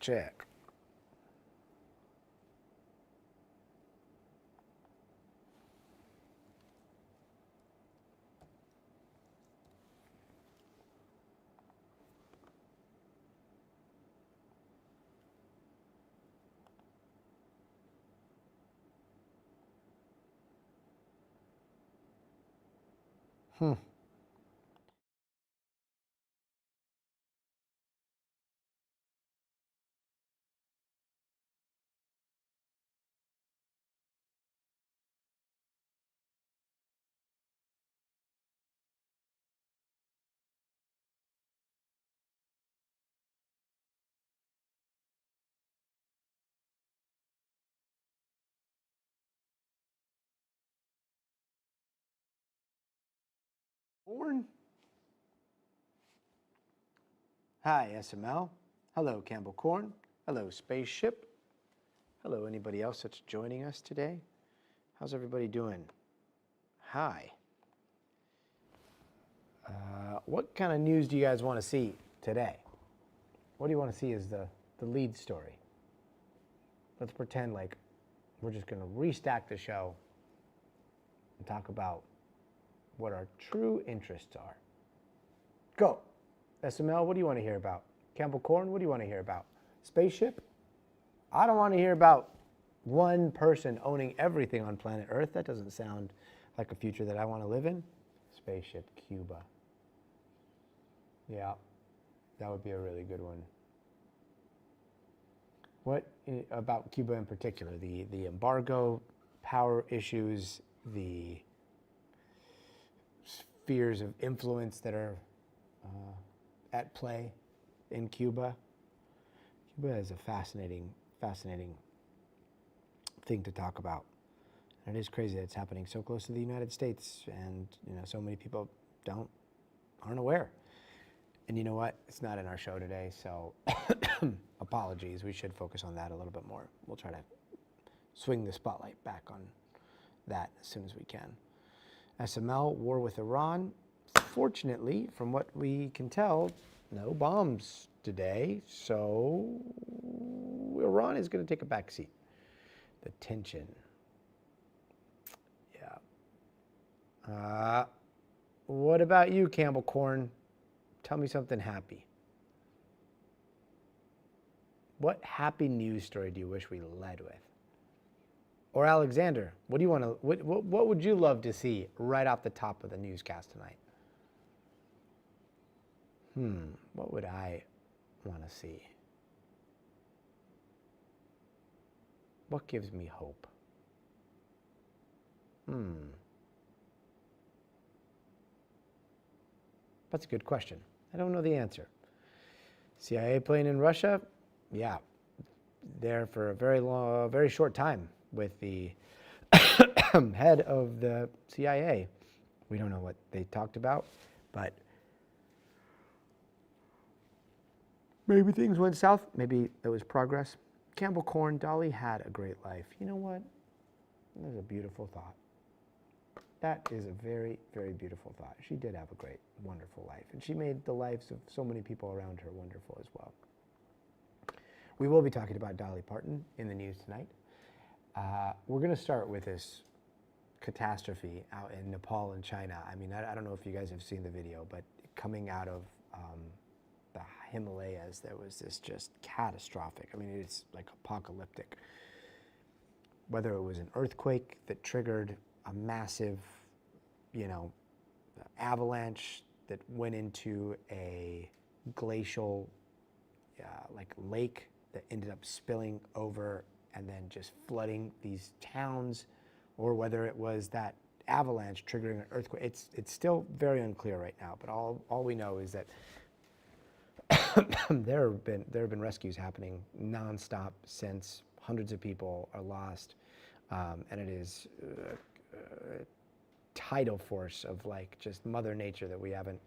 check. Corn. Hi, SML. Hello, Campbell Corn. Hello, Spaceship. Hello, anybody else that's joining us today? How's everybody doing? Hi. What kind of news do you guys want to see today? What do you want to see as the lead story? Let's pretend like we're just going to restack the show and talk about what our true interests are. Go. SML, what do you want to hear about? Campbell Corn, what do you want to hear about? Spaceship? I don't want to hear about one person owning everything on planet Earth. That doesn't sound like a future that I want to live in. Spaceship Cuba. Yeah, that would be a really good one. What about Cuba in particular? The embargo, power issues, the spheres of influence that are at play in Cuba. Cuba is a fascinating thing to talk about. And it is crazy that it's happening so close to the United States, and so many people aren't aware. And you know what? It's not in our show today, so apologies. We should focus on that a little bit more. We'll try to swing the spotlight back on that as soon as we can. SML, war with Iran. Fortunately, from what we can tell, no bombs today, so Iran is going to take a back seat. The tension. Yeah. What about you, Campbell Corn? Tell me something happy. What happy news story do you wish we led with? Or Alexander, what do you want to? What would you love to see right off the top of the newscast tonight? What would I want to see? What gives me hope? That's a good question. I don't know the answer. CIA plane in Russia? Yeah, there for a very short time with the head of the CIA. We don't know what they talked about, but maybe things went south. Maybe there was progress. Campbell Corn, Dolly had a great life. You know what? That's a beautiful thought. That is a very, very beautiful thought. She did have a great, wonderful life, and she made the lives of so many people around her wonderful as well. We will be talking about Dolly Parton in the news tonight. We're going to start with this catastrophe out in Nepal and China. I mean, I don't know if you guys have seen the video, but coming out of the Himalayas, there was this just catastrophic. I mean, it's like apocalyptic. Whether it was an earthquake that triggered a massive, avalanche that went into a glacial, lake that ended up spilling over and then just flooding these towns, or whether it was that avalanche triggering an earthquake. It's still very unclear right now. But all we know is that there have been rescues happening nonstop since. Hundreds of people are lost, and it is a tidal force of just Mother Nature that we haven't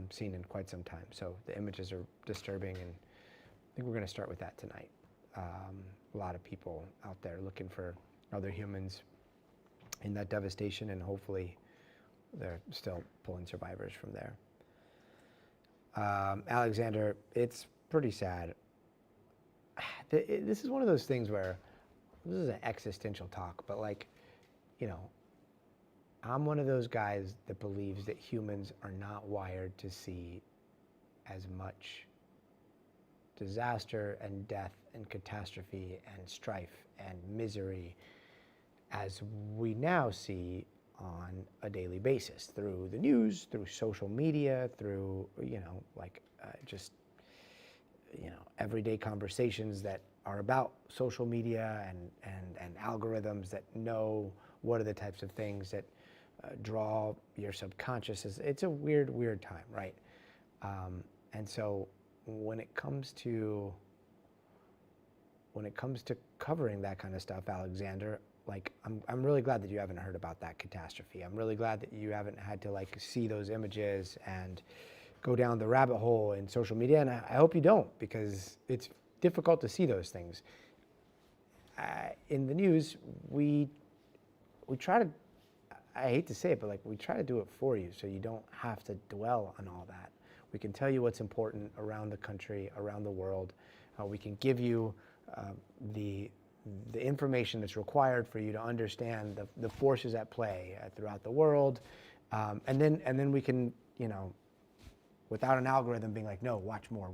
seen in quite some time. So the images are disturbing, and I think we're going to start with that tonight. A lot of people out there looking for other humans in that devastation, and hopefully they're still pulling survivors from there. Alexander, it's pretty sad. this is one of those things where this is an existential talk, but like, you know, I'm one of those guys that believes that humans are not wired to see as much disaster and death and catastrophe and strife and misery as we now see on a daily basis through the news, through social media, through, you know, like just, you know, everyday conversations that are about social media and algorithms that know what are the types of things that draw your subconscious. It's a weird time, right? And so when it comes to covering that kind of stuff, Alexander, like I'm really glad that you haven't heard about that catastrophe. I'm really glad that you haven't had to like see those images and go down the rabbit hole in social media, and I hope you don't, because it's difficult to see those things. In the news, we try to, I hate to say it, but like we try to do it for you so you don't have to dwell on all that. We can tell you what's important around the country, around the world. We can give you the information that's required for you to understand the forces at play throughout the world, and then we can, you know, without an algorithm being like, no, watch more,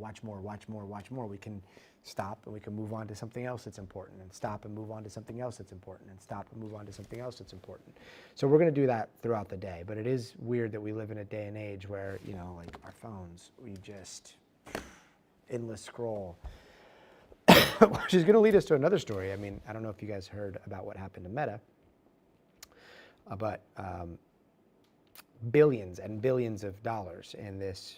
we can stop and we can move on to something else that's important, and stop and move on to something else that's important, and stop and move on to something else that's important. So we're going to do that throughout the day, but it is weird that we live in a day and age where, you know, like our phones, we just endless scroll. Which is going to lead us to another story. I mean, I don't know if you guys heard about what happened to Meta, but billions and billions of dollars in this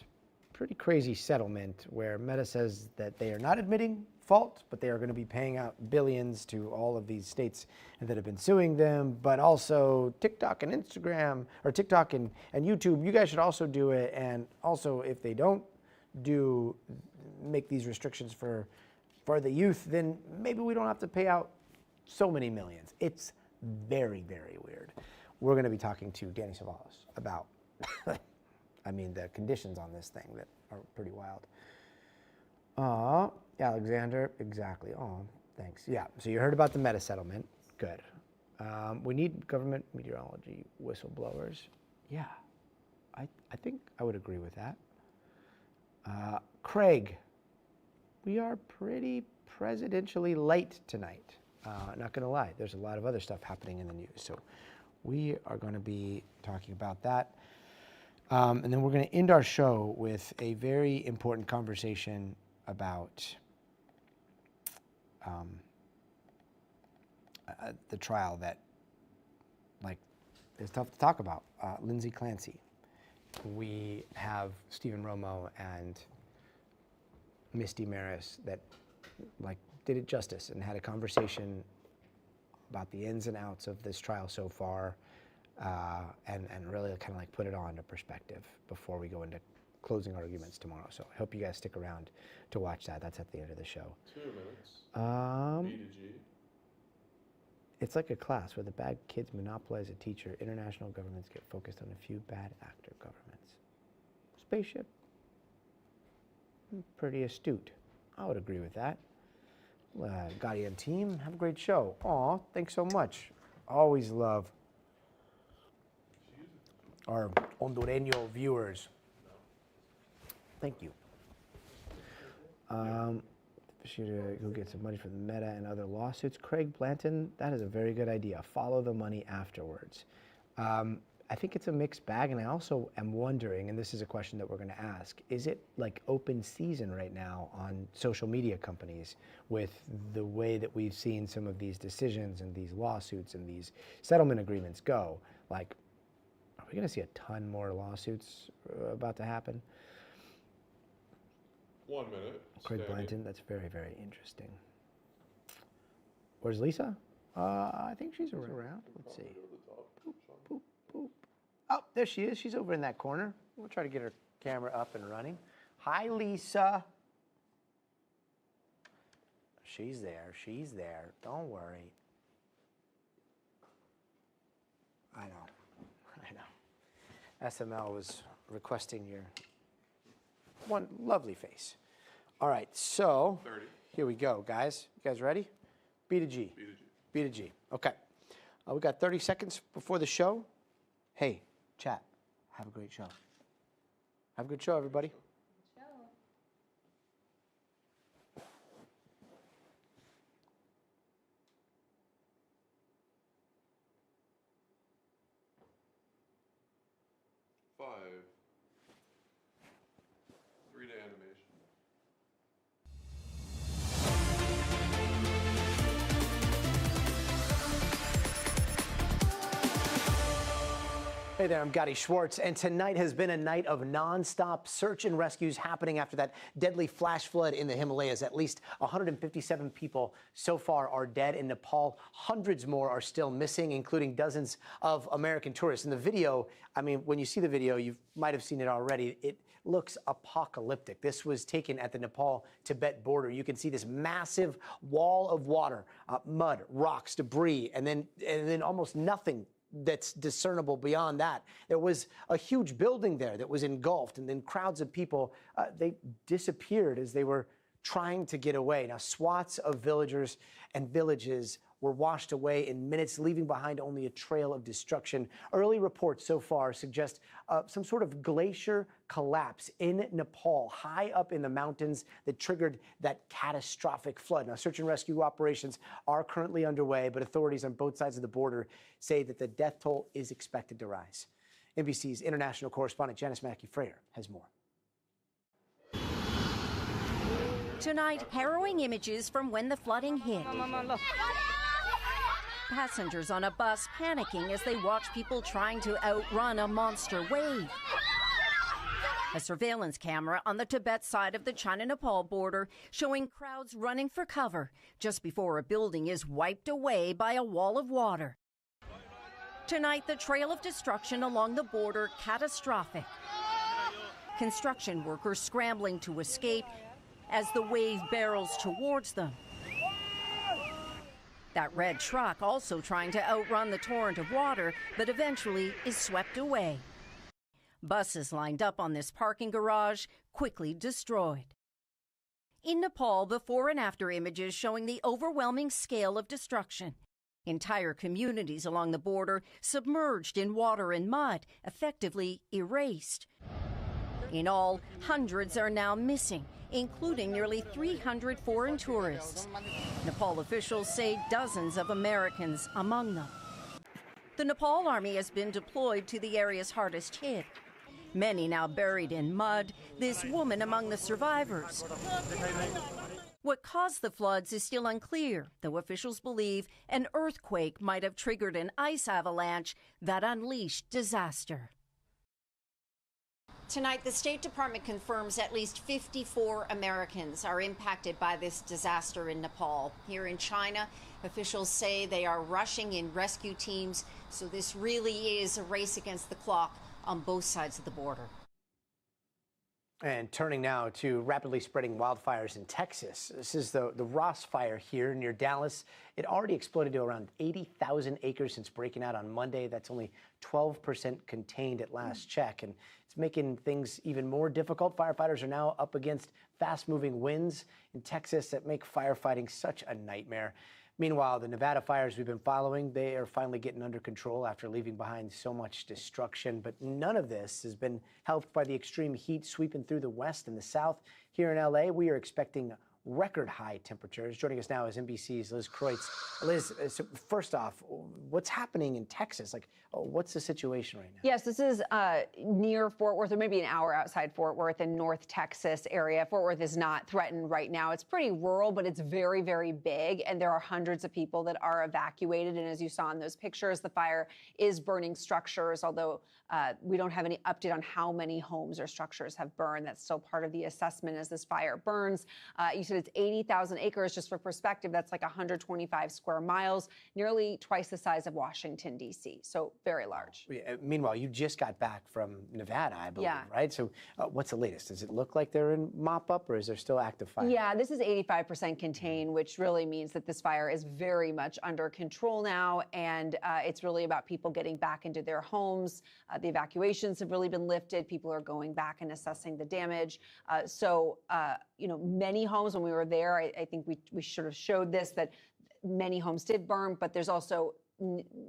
pretty crazy settlement where Meta says that they are not admitting fault, but they are going to be paying out billions to all of these states that have been suing them, but also TikTok and Instagram, or TikTok and YouTube, you guys should also do it. And also, if they don't make these restrictions for the youth, then maybe we don't have to pay out so many millions. It's very, very weird. We're going to be talking to Danny Savalas about, I mean, the conditions on this thing that are pretty wild. Alexander, exactly. Oh, thanks. Yeah, so you heard about the Meta settlement. Good. We need government meteorology whistleblowers. Yeah, I think I would agree with that. Craig, we are pretty presidentially light tonight. Not going to lie, there's a lot of other stuff happening in the news. So we are going to be talking about that. And then we're going to end our show with a very important conversation about the trial that, like, is tough to talk about. Lindsay Clancy. We have Stephen Romo and Misty Maris that, like, did it justice and had a conversation about the ins and outs of this trial so far, and really kind of like put it all into perspective before we go into closing arguments tomorrow. So I hope you guys stick around to watch that. That's at the end of the show. 2 minutes. B to G. It's like a class where the bad kids monopolize a teacher. International governments get focused on a few bad actor governments. Spaceship. Pretty astute. I would agree with that. Guardian team, have a great show. Aw, thanks so much. Always love our Hondureño viewers. Thank you. Should go get some money from Meta and other lawsuits. Craig Blanton, that is a very good idea. Follow the money afterwards. I think it's a mixed bag, and I also am wondering, and this is a question that we're going to ask, is it like open season right now on social media companies with the way that we've seen some of these decisions and these lawsuits and these settlement agreements go? Like, are we going to see a ton more lawsuits about to happen? 1 minute. Craig Blanton, that's very, very interesting. Where's Lisa? I think she's around. Let's see. Boop, boop, boop. Oh, there she is. She's over in that corner. We'll try to get her camera up and running. Hi, Lisa. She's there. She's there. Don't worry. I know. I know. SML was requesting your one lovely face. All right, so 30. Here we go, guys. You guys ready? B to G. B to G. B to G. Okay. We got 30 seconds before the show. Hey, chat, have a great show. Have a good show, everybody. Five. 3 to animation. Hey there, I'm Gotti Schwartz, and tonight has been a night of non-stop search and rescues happening after that deadly flash flood in the Himalayas. At least 157 people so far are dead in Nepal. Hundreds more are still missing, including dozens of American tourists. In the video, I mean, when you see the video, you might have seen it already. It looks apocalyptic. This was taken at the Nepal-Tibet border. You can see this massive wall of water, mud, rocks, debris, and then almost nothing that's discernible beyond that. There was a huge building there that was engulfed, and then crowds of people, they disappeared as they were trying to get away. Now, swaths of villagers and villages were washed away in minutes, leaving behind only a trail of destruction. Early reports so far suggest some sort of glacier collapse in Nepal, high up in the mountains, that triggered that catastrophic flood. Now, search and rescue operations are currently underway, but authorities on both sides of the border say that the death toll is expected to rise. NBC's international correspondent Janice Mackey-Frater has more. Tonight, harrowing images from when the flooding hit. Passengers on a bus panicking as they watch people trying to outrun a monster wave. A surveillance camera on the Tibet side of the China-Nepal border showing crowds running for cover just before a building is wiped away by a wall of water. Tonight, the trail of destruction along the border catastrophic. Construction workers scrambling to escape as the wave barrels towards them. That red truck also trying to outrun the torrent of water, but eventually is swept away. Buses lined up on this parking garage, quickly destroyed. In Nepal, before and after images showing the overwhelming scale of destruction. Entire communities along the border submerged in water and mud, effectively erased. In all, hundreds are now missing, including nearly 300 foreign tourists. Nepal officials say dozens of Americans among them. The Nepal army has been deployed to the areas hardest hit. Many now buried in mud, this woman among the survivors. What caused the floods is still unclear, though officials believe an earthquake might have triggered an ice avalanche that unleashed disaster. Tonight, the State Department confirms at least 54 Americans are impacted by this disaster in Nepal. Here in China, officials say they are rushing in rescue teams, so this really is a race against the clock on both sides of the border. And turning now to rapidly spreading wildfires in Texas. This is the Ross fire here near Dallas. It already exploded to around 80,000 acres since breaking out on Monday. That's only 12% contained at last check. And it's making things even more difficult. Firefighters are now up against fast-moving winds in Texas that make firefighting such a nightmare. Meanwhile, the Nevada fires we've been following, they are finally getting under control after leaving behind so much destruction. But none of this has been helped by the extreme heat sweeping through the west and the south. Here in LA, we are expecting record high temperatures. Joining us now is NBC's Liz Kreutz. Liz, so first off, what's happening in Texas? What's the situation right now? Yes, this is near Fort Worth, or maybe an hour outside Fort Worth in North Texas area. Fort Worth is not threatened right now. It's pretty rural, but it's very, very big, and there are hundreds of people that are evacuated. And as you saw in those pictures, the fire is burning structures, although we don't have any update on how many homes or structures have burned. That's still part of the assessment as this fire burns. You said it's 80,000 acres. Just for perspective, that's like 125 square miles, nearly twice the size of Washington, D.C., so very large. Meanwhile, you just got back from Nevada, I believe, Yeah. right? So what's the latest? Does it look like they're in mop-up, or is there still active fire? Yeah, this is 85% contained, which really means that this fire is very much under control now, and it's really about people getting back into their homes. The evacuations have really been lifted. People are going back and assessing the damage. So many homes when we were there. I think we sort of showed this, that many homes did burn, but there's also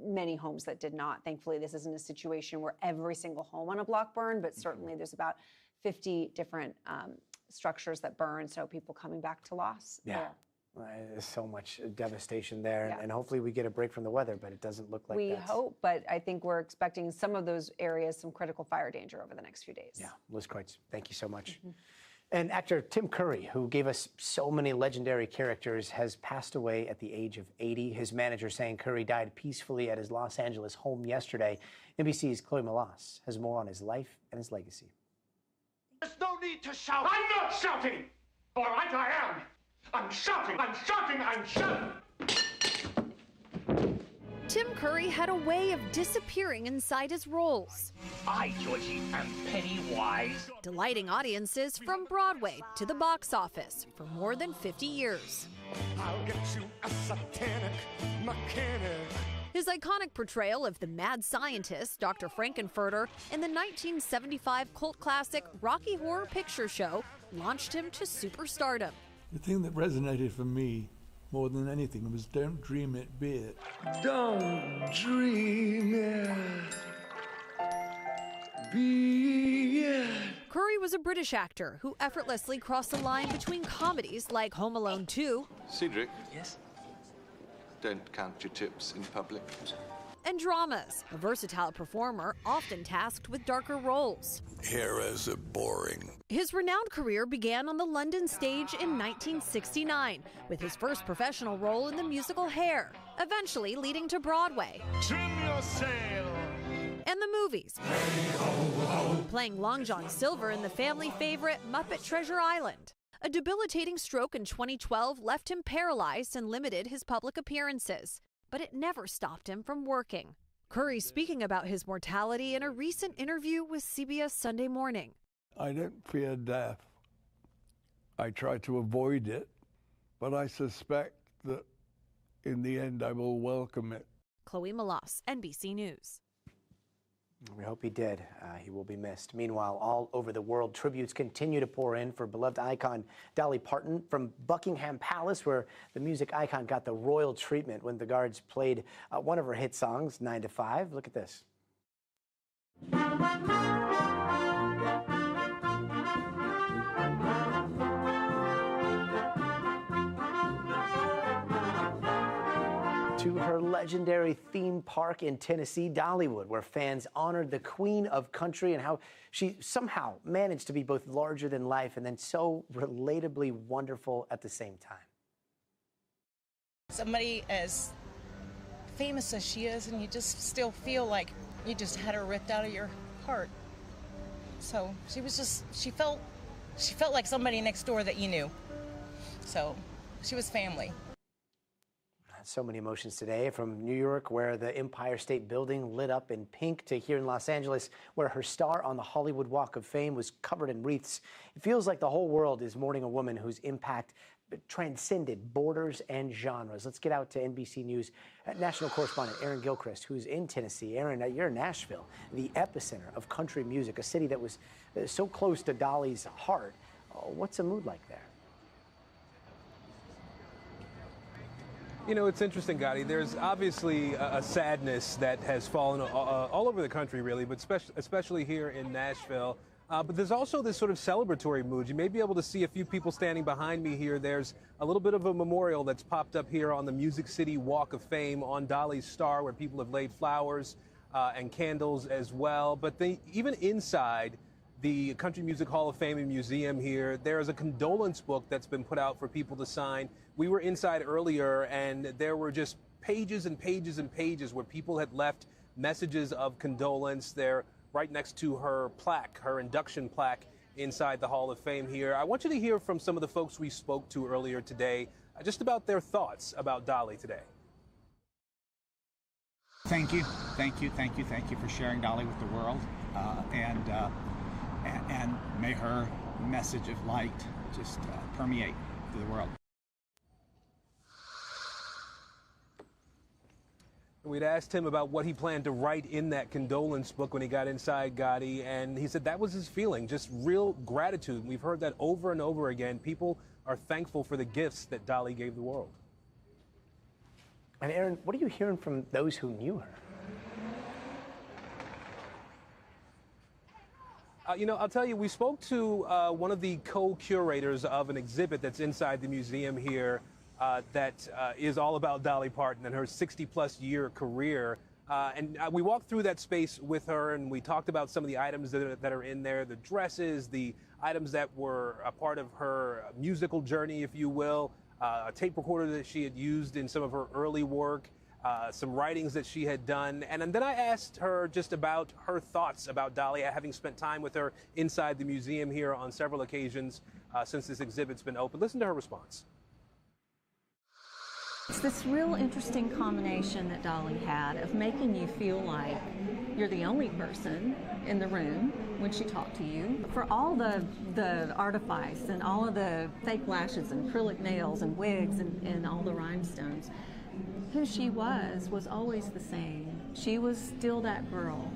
many homes that did not. Thankfully, this isn't a situation where every single home on a block burned, but certainly there's about 50 different structures that burn. So people coming back to loss. Yeah. There's so much devastation there, and hopefully we get a break from the weather, but it doesn't look like we hope, but I think we're expecting some of those areas, some critical fire danger over the next few days. Yeah, Liz Kreutz, thank you so much. And actor Tim Curry, who gave us so many legendary characters, has passed away at the age of 80. His manager saying Curry died peacefully at his Los Angeles home yesterday. NBC's Chloe Melas has more on his life and his legacy. There's no need to shout. I'm not shouting! All right, I am. I'm shouting, I'm shouting, I'm shouting! Tim Curry had a way of disappearing inside his roles. I, Georgie, am Pennywise. Delighting audiences from Broadway to the box office for more than 50 years. I'll get you a satanic mechanic. His iconic portrayal of the mad scientist, Dr. Frankenfurter, in the 1975 cult classic Rocky Horror Picture Show launched him to superstardom. The thing that resonated for me more than anything was "Don't Dream It, Be It." Don't dream it, be it. Curry was a British actor who effortlessly crossed the line between comedies like Home Alone 2. Cedric? Yes? Don't count your chips in public. And dramas, a versatile performer often tasked with darker roles. Here is it boring. His renowned career began on the London stage in 1969 with his first professional role in the musical Hair, eventually leading to Broadway. Trim your sail. And the movies, playing Long John Silver in the family favorite Muppet Treasure Island. A debilitating stroke in 2012 left him paralyzed and limited his public appearances, but it never stopped him from working. Curry speaking about his mortality in a recent interview with CBS Sunday Morning. I don't fear death. I try to avoid it, but I suspect that in the end I will welcome it. Chloe Melas, NBC News. We hope he did. He will be missed. Meanwhile, all over the world, tributes continue to pour in for beloved icon Dolly Parton from Buckingham Palace, where the music icon got the royal treatment when the guards played one of her hit songs, 9 to 5. Look at this. To her legendary theme park in Tennessee, Dollywood, where fans honored the Queen of Country and how she somehow managed to be both larger than life and then so relatably wonderful at the same time. Somebody as famous as she is, and you just still feel like you just had her ripped out of your heart. So she felt like somebody next door that you knew. So she was family. So many emotions today, from New York, where the Empire State Building lit up in pink, to here in Los Angeles, where her star on the Hollywood Walk of Fame was covered in wreaths. It feels like the whole world is mourning a woman whose impact transcended borders and genres. Let's get out to NBC News national correspondent Aaron Gilchrist, who's in Tennessee. Aaron, you're in Nashville, the epicenter of country music, a city that was so close to Dolly's heart. What's the mood like there? You know, it's interesting, Gotti. There's obviously a sadness that has fallen all over the country, really, but especially here in Nashville. But there's also this sort of celebratory mood. You may be able to see a few people standing behind me here. There's a little bit of a memorial that's popped up here on the Music City Walk of Fame on Dolly's star, where people have laid flowers and candles as well. But even inside the Country Music Hall of Fame and Museum here, there is a condolence book that's been put out for people to sign. We were inside earlier, and there were just pages and pages and pages where people had left messages of condolence. They're right next to her plaque, her induction plaque inside the Hall of Fame here. I want you to hear from some of the folks we spoke to earlier today, just about their thoughts about Dolly today. Thank you for sharing Dolly with the world, and may her message of light just permeate through the world. We'd asked him about what he planned to write in that condolence book when he got inside Gotti, and he said that was his feeling, just real gratitude. We've heard that over and over again. People are thankful for the gifts that Dolly gave the world. And Aaron, what are you hearing from those who knew her? You know, I'll tell you, we spoke to one of the co-curators of an exhibit that's inside the museum here that is all about Dolly Parton and her 60-plus year career. And we walked through that space with her, and we talked about some of the items that are in there, the dresses, the items that were a part of her musical journey, if you will, a tape recorder that she had used in some of her early work, some writings that she had done. And then I asked her just about her thoughts about Dolly, having spent time with her inside the museum here on several occasions since this exhibit's been open. Listen to her response. It's this real interesting combination that Dolly had of making you feel like you're the only person in the room when she talked to you. For all the artifice and all of the fake lashes and acrylic nails and wigs and all the rhinestones, who she was always the same. She was still that girl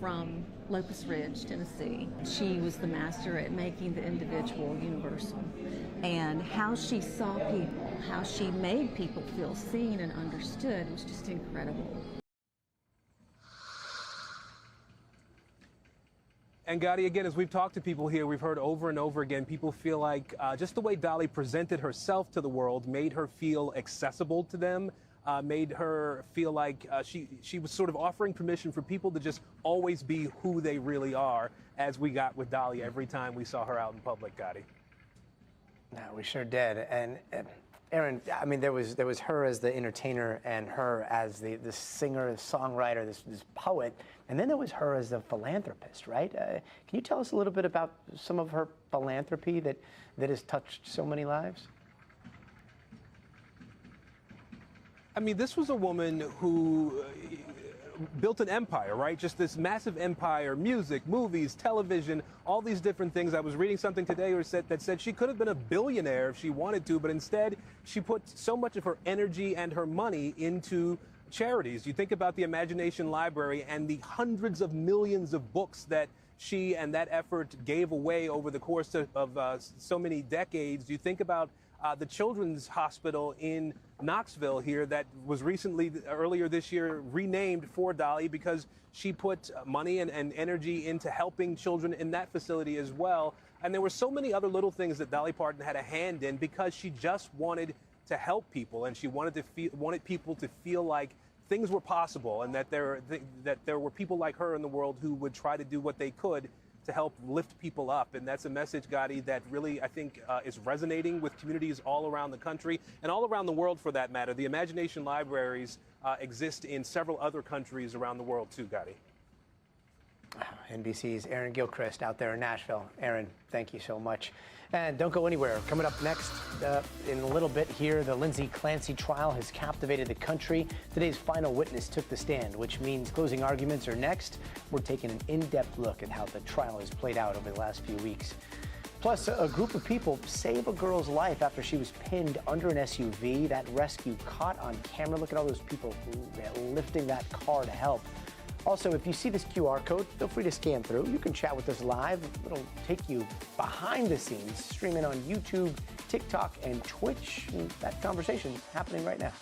from Locust Ridge, Tennessee. She was the master at making the individual universal. And how she saw people, how she made people feel seen and understood was just incredible. And Gotti, again, as we've talked to people here, we've heard over and over again, people feel like just the way Dolly presented herself to the world made her feel accessible to them, made her feel like she was sort of offering permission for people to just always be who they really are, as we got with Dolly every time we saw her out in public, Gotti. No, we sure did. And Aaron, I mean, there was her as the entertainer and her as the singer, songwriter, this poet, and then there was her as a philanthropist, right? Can you tell us a little bit about some of her philanthropy that has touched so many lives? I mean, this was a woman who built an empire, right? Just this massive empire, music, movies, television, all these different things. I was reading something today that said she could have been a billionaire if she wanted to, but instead she put so much of her energy and her money into charities. You think about the Imagination Library and the hundreds of millions of books that she and that effort gave away over the course of so many decades. You think about the Children's Hospital in Knoxville here that was recently, earlier this year, renamed for Dolly because she put money and energy into helping children in that facility as well. And there were so many other little things that Dolly Parton had a hand in because she just wanted to help people, and she wanted people to feel like things were possible and that there were people like her in the world who would try to do what they could to help lift people up. And that's a message, Gotti, that really, I think, is resonating with communities all around the country and all around the world, for that matter. The Imagination Libraries exist in several other countries around the world, too, Gotti. NBC's Aaron Gilchrist out there in Nashville. Aaron, thank you so much. And don't go anywhere. Coming up next in a little bit here, the Lindsay Clancy trial has captivated the country. Today's final witness took the stand, which means closing arguments are next. We're taking an in-depth look at how the trial has played out over the last few weeks. Plus, a group of people save a girl's life after she was pinned under an SUV. That rescue caught on camera. Look at all those people lifting that car to help. Also, if you see this QR code, feel free to scan through. You can chat with us live. It'll take you behind the scenes, streaming on YouTube, TikTok, and Twitch. And that conversation happening right now.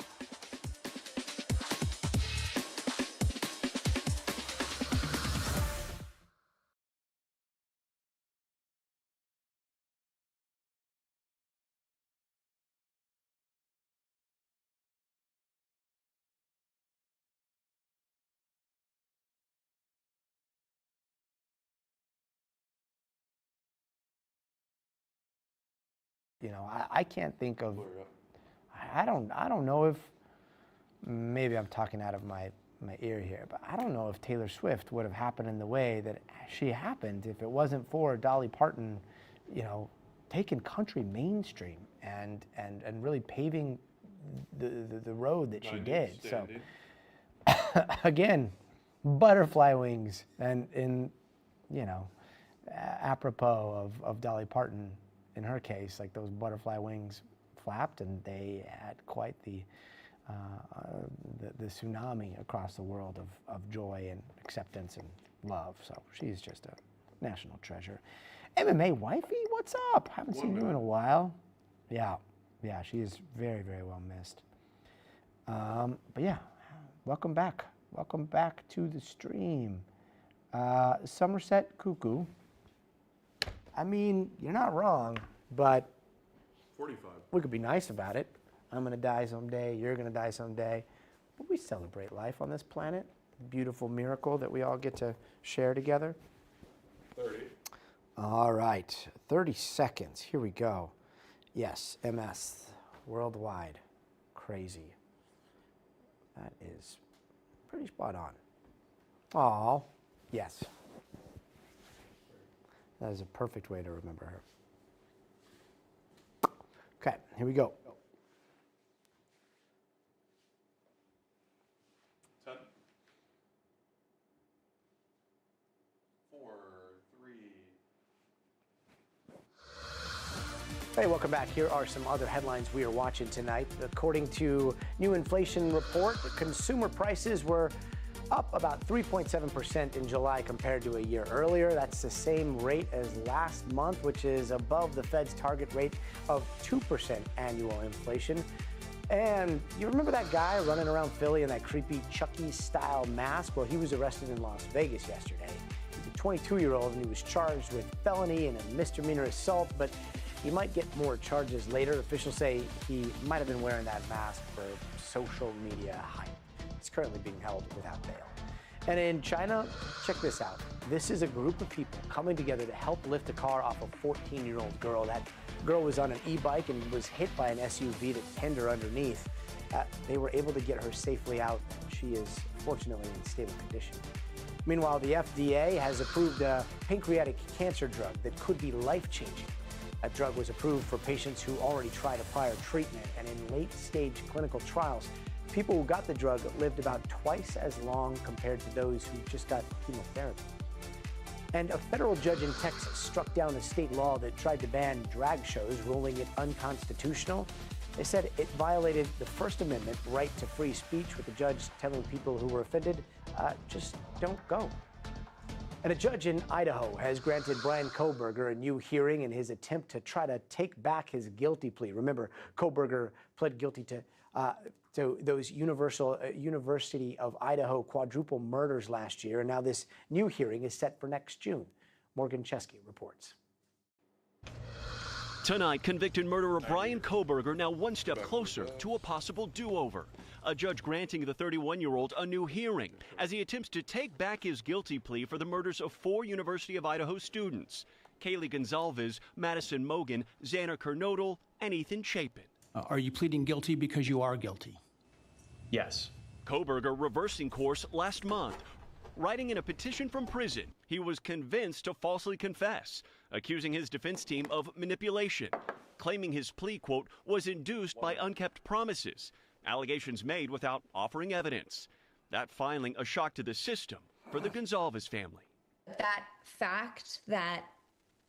You know, I can't think of, I don't know if, maybe I'm talking out of my ear here, but I don't know if Taylor Swift would have happened in the way that she happened if it wasn't for Dolly Parton, you know, taking country mainstream and really paving the road that she did. So again, butterfly wings and you know, apropos of Dolly Parton. In her case, like those butterfly wings flapped, and they had quite the the tsunami across the world of joy and acceptance and love. So she's just a national treasure. MMA wifey, what's up? Haven't seen you in a while. Yeah, she is very, very well missed. But yeah, welcome back. Welcome back to the stream. Somerset Cuckoo. I mean, you're not wrong, but 45. We could be nice about it. I'm gonna die someday, you're gonna die someday. But we celebrate life on this planet. Beautiful miracle that we all get to share together. 30. All right, 30 seconds, here we go. Yes, MS, worldwide, crazy. That is pretty spot on. Aw, yes. That is a perfect way to remember her. Okay, here we go. 10. 4, 3. Hey, welcome back. Here are some other headlines we are watching tonight. According to new inflation report, the consumer prices were up about 3.7% in July compared to a year earlier. That's the same rate as last month, which is above the Fed's target rate of 2% annual inflation. And you remember that guy running around Philly in that creepy Chucky-style mask? Well, he was arrested in Las Vegas yesterday. He's a 22-year-old, and he was charged with felony and a misdemeanor assault, but he might get more charges later. Officials say he might have been wearing that mask for social media hype. He's currently being held without bail. And in China, check this out. This is a group of people coming together to help lift a car off a 14-year-old girl. That girl was on an e-bike and was hit by an SUV that pinned her underneath. They were able to get her safely out. She is fortunately in stable condition. Meanwhile, the FDA has approved a pancreatic cancer drug that could be life-changing. That drug was approved for patients who already tried a prior treatment, and in late-stage clinical trials, people who got the drug lived about twice as long compared to those who just got chemotherapy. And a federal judge in Texas struck down a state law that tried to ban drag shows, ruling it unconstitutional. They said it violated the First Amendment right to free speech, with the judge telling people who were offended, just don't go. And a judge in Idaho has granted Brian Kohberger a new hearing in his attempt to try to take back his guilty plea. Remember, Kohberger pled guilty to those University of Idaho quadruple murders last year, and now this new hearing is set for next June. Morgan Chesky reports. Tonight, convicted murderer Brian Kohberger now one step closer to a possible do-over. A judge granting the 31-year-old a new hearing as he attempts to take back his guilty plea for the murders of 4 University of Idaho students: Kaylee Gonzalez, Madison Mogan, Xander Kernodle, and Ethan Chapin. Are you pleading guilty because you are guilty? Yes. Kohberger reversing course last month. Writing in a petition from prison, he was convinced to falsely confess, accusing his defense team of manipulation, claiming his plea, quote, was induced by unkept promises, allegations made without offering evidence. That filing a shock to the system for the Gonzalez family. That fact that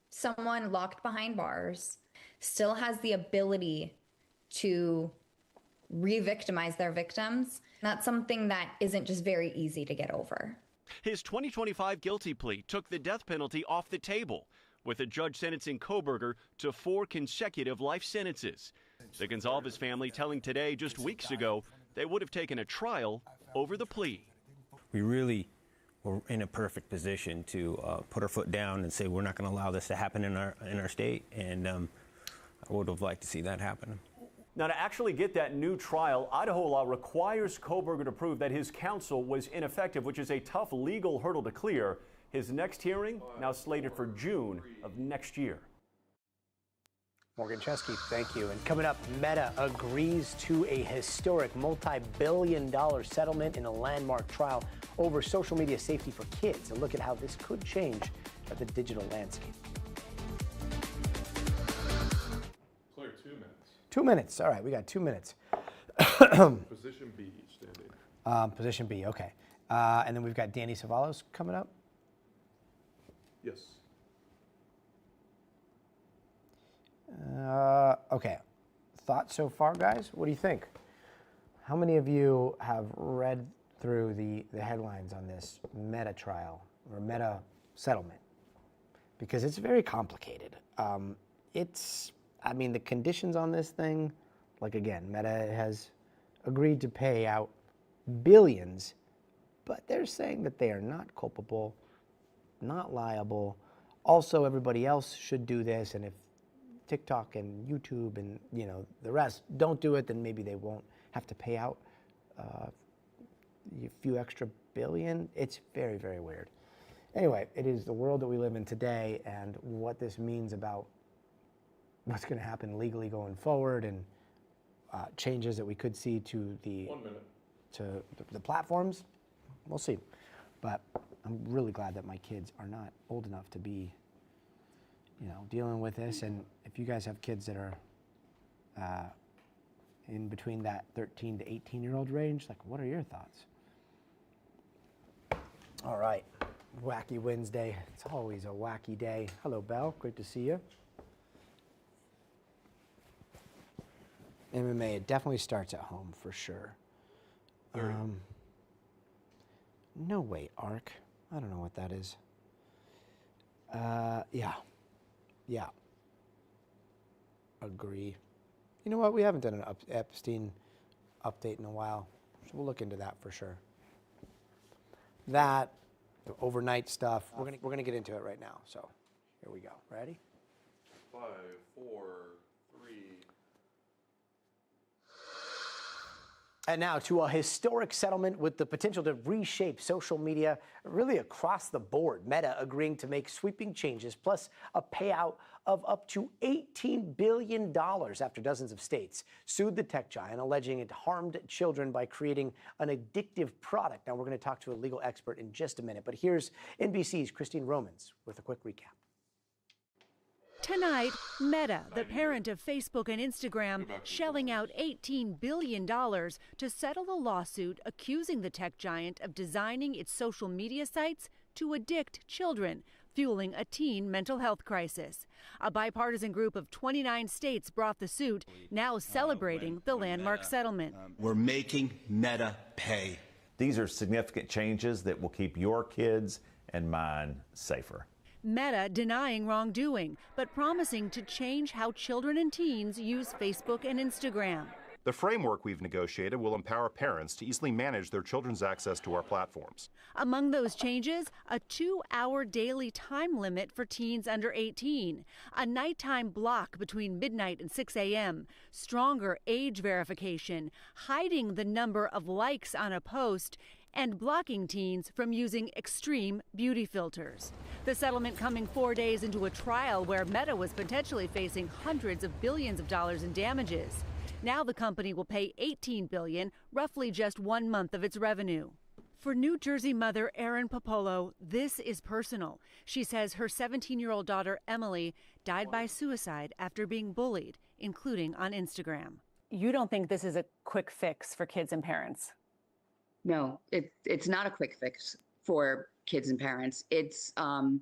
someone locked behind bars still has the ability to re-victimize their victims, that's something that isn't just very easy to get over. His 2025 guilty plea took the death penalty off the table, with a judge sentencing Kohberger to 4 consecutive life sentences. The Gonzalez family telling Today just weeks ago they would have taken a trial over the plea. We really were in a perfect position to put our foot down and say we're not going to allow this to happen in our state, and I would have liked to see that happen. Now, to actually get that new trial, Idaho law requires Kohberger to prove that his counsel was ineffective, which is a tough legal hurdle to clear. His next hearing now slated for June of next year. Morgan Chesky, thank you. And coming up, Meta agrees to a historic multi-billion-dollar settlement in a landmark trial over social media safety for kids. A look at how this could change the digital landscape. Clear, 2 minutes. 2 minutes. All right, we got 2 minutes. Position B, standing. Position B, okay. And then we've got Danny Savalos coming up. Yes. Okay. Thoughts so far, guys? What do you think? How many of you have read through the headlines on this Meta trial or Meta settlement? Because it's very complicated. The conditions on this thing, like again, Meta has agreed to pay out billions, but they're saying that they are not culpable, not liable. Also, everybody else should do this, and if TikTok and YouTube and the rest don't do it, then maybe they won't have to pay out a few extra billion. It's very, very weird. Anyway, it is the world that we live in today, and what this means about what's going to happen legally going forward, and changes that we could see to the platforms. We'll see. But I'm really glad that my kids are not old enough to be, dealing with this. And if you guys have kids that are in between that 13 to 18-year-old range, what are your thoughts? All right, Wacky Wednesday. It's always a wacky day. Hello, Belle. Great to see you. MMA, it definitely starts at home for sure. No way, Arc. I don't know what that is. Yeah. Agree. You know what? We haven't done an Epstein update in a while, so we'll look into that for sure. That, the overnight stuff, we're gonna get into it right now. So here we go. Ready? 5, 4, 3. And now to a historic settlement with the potential to reshape social media really across the board. Meta agreeing to make sweeping changes, plus a payout of up to $18 billion after dozens of states sued the tech giant, alleging it harmed children by creating an addictive product. Now, we're going to talk to a legal expert in just a minute, but here's NBC's Christine Romans with a quick recap. Tonight, Meta, the parent of Facebook and Instagram, shelling out $18 billion to settle a lawsuit accusing the tech giant of designing its social media sites to addict children, fueling a teen mental health crisis. A bipartisan group of 29 states brought the suit, now celebrating the landmark settlement. We're making Meta pay. These are significant changes that will keep your kids and mine safer. Meta denying wrongdoing, but promising to change how children and teens use Facebook and Instagram. The framework we've negotiated will empower parents to easily manage their children's access to our platforms. Among those changes, a 2-hour daily time limit for teens under 18, a nighttime block between midnight and 6 a.m., stronger age verification, hiding the number of likes on a post, and blocking teens from using extreme beauty filters. The settlement coming 4 days into a trial where Meta was potentially facing hundreds of billions of dollars in damages. Now the company will pay $18 billion, roughly just 1 month of its revenue. For New Jersey mother Erin Popolo, this is personal. She says her 17-year-old daughter Emily died by suicide after being bullied, including on Instagram. You don't think this is a quick fix for kids and parents? No, it's not a quick fix for kids and parents. It's kind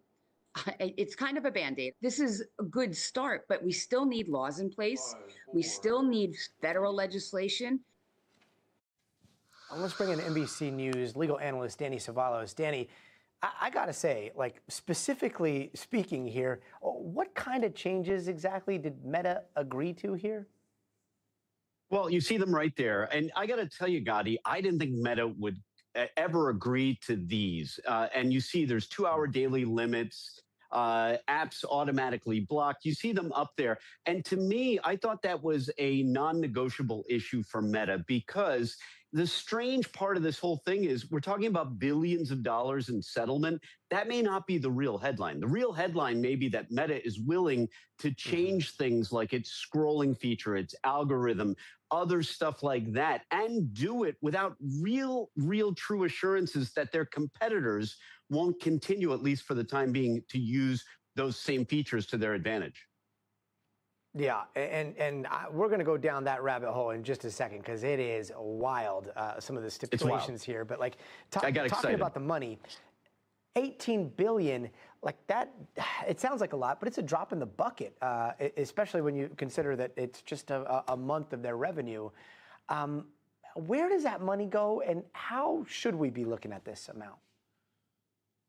of a Band-Aid. This is a good start, but we still need laws in place. We still need federal legislation. Let's bring in NBC News legal analyst Danny Savalos. Danny, I gotta say, specifically speaking here, what kind of changes exactly did Meta agree to here? Well, you see them right there. And I got to tell you, Gotti, I didn't think Meta would ever agree to these. And you see there's 2-hour daily limits, apps automatically blocked. You see them up there. And to me, I thought that was a non-negotiable issue for Meta, because the strange part of this whole thing is we're talking about billions of dollars in settlement. That may not be the real headline. The real headline may be that Meta is willing to change things like its scrolling feature, its algorithm, other stuff like that, and do it without real true assurances that their competitors won't continue, at least for the time being, to use those same features to their advantage. Yeah, and we're going to go down that rabbit hole in just a second, because it is wild, some of the stipulations here. But talking about the money, $18 billion, that, it sounds like a lot, but it's a drop in the bucket, especially when you consider that it's just a month of their revenue. Where does that money go, and how should we be looking at this amount?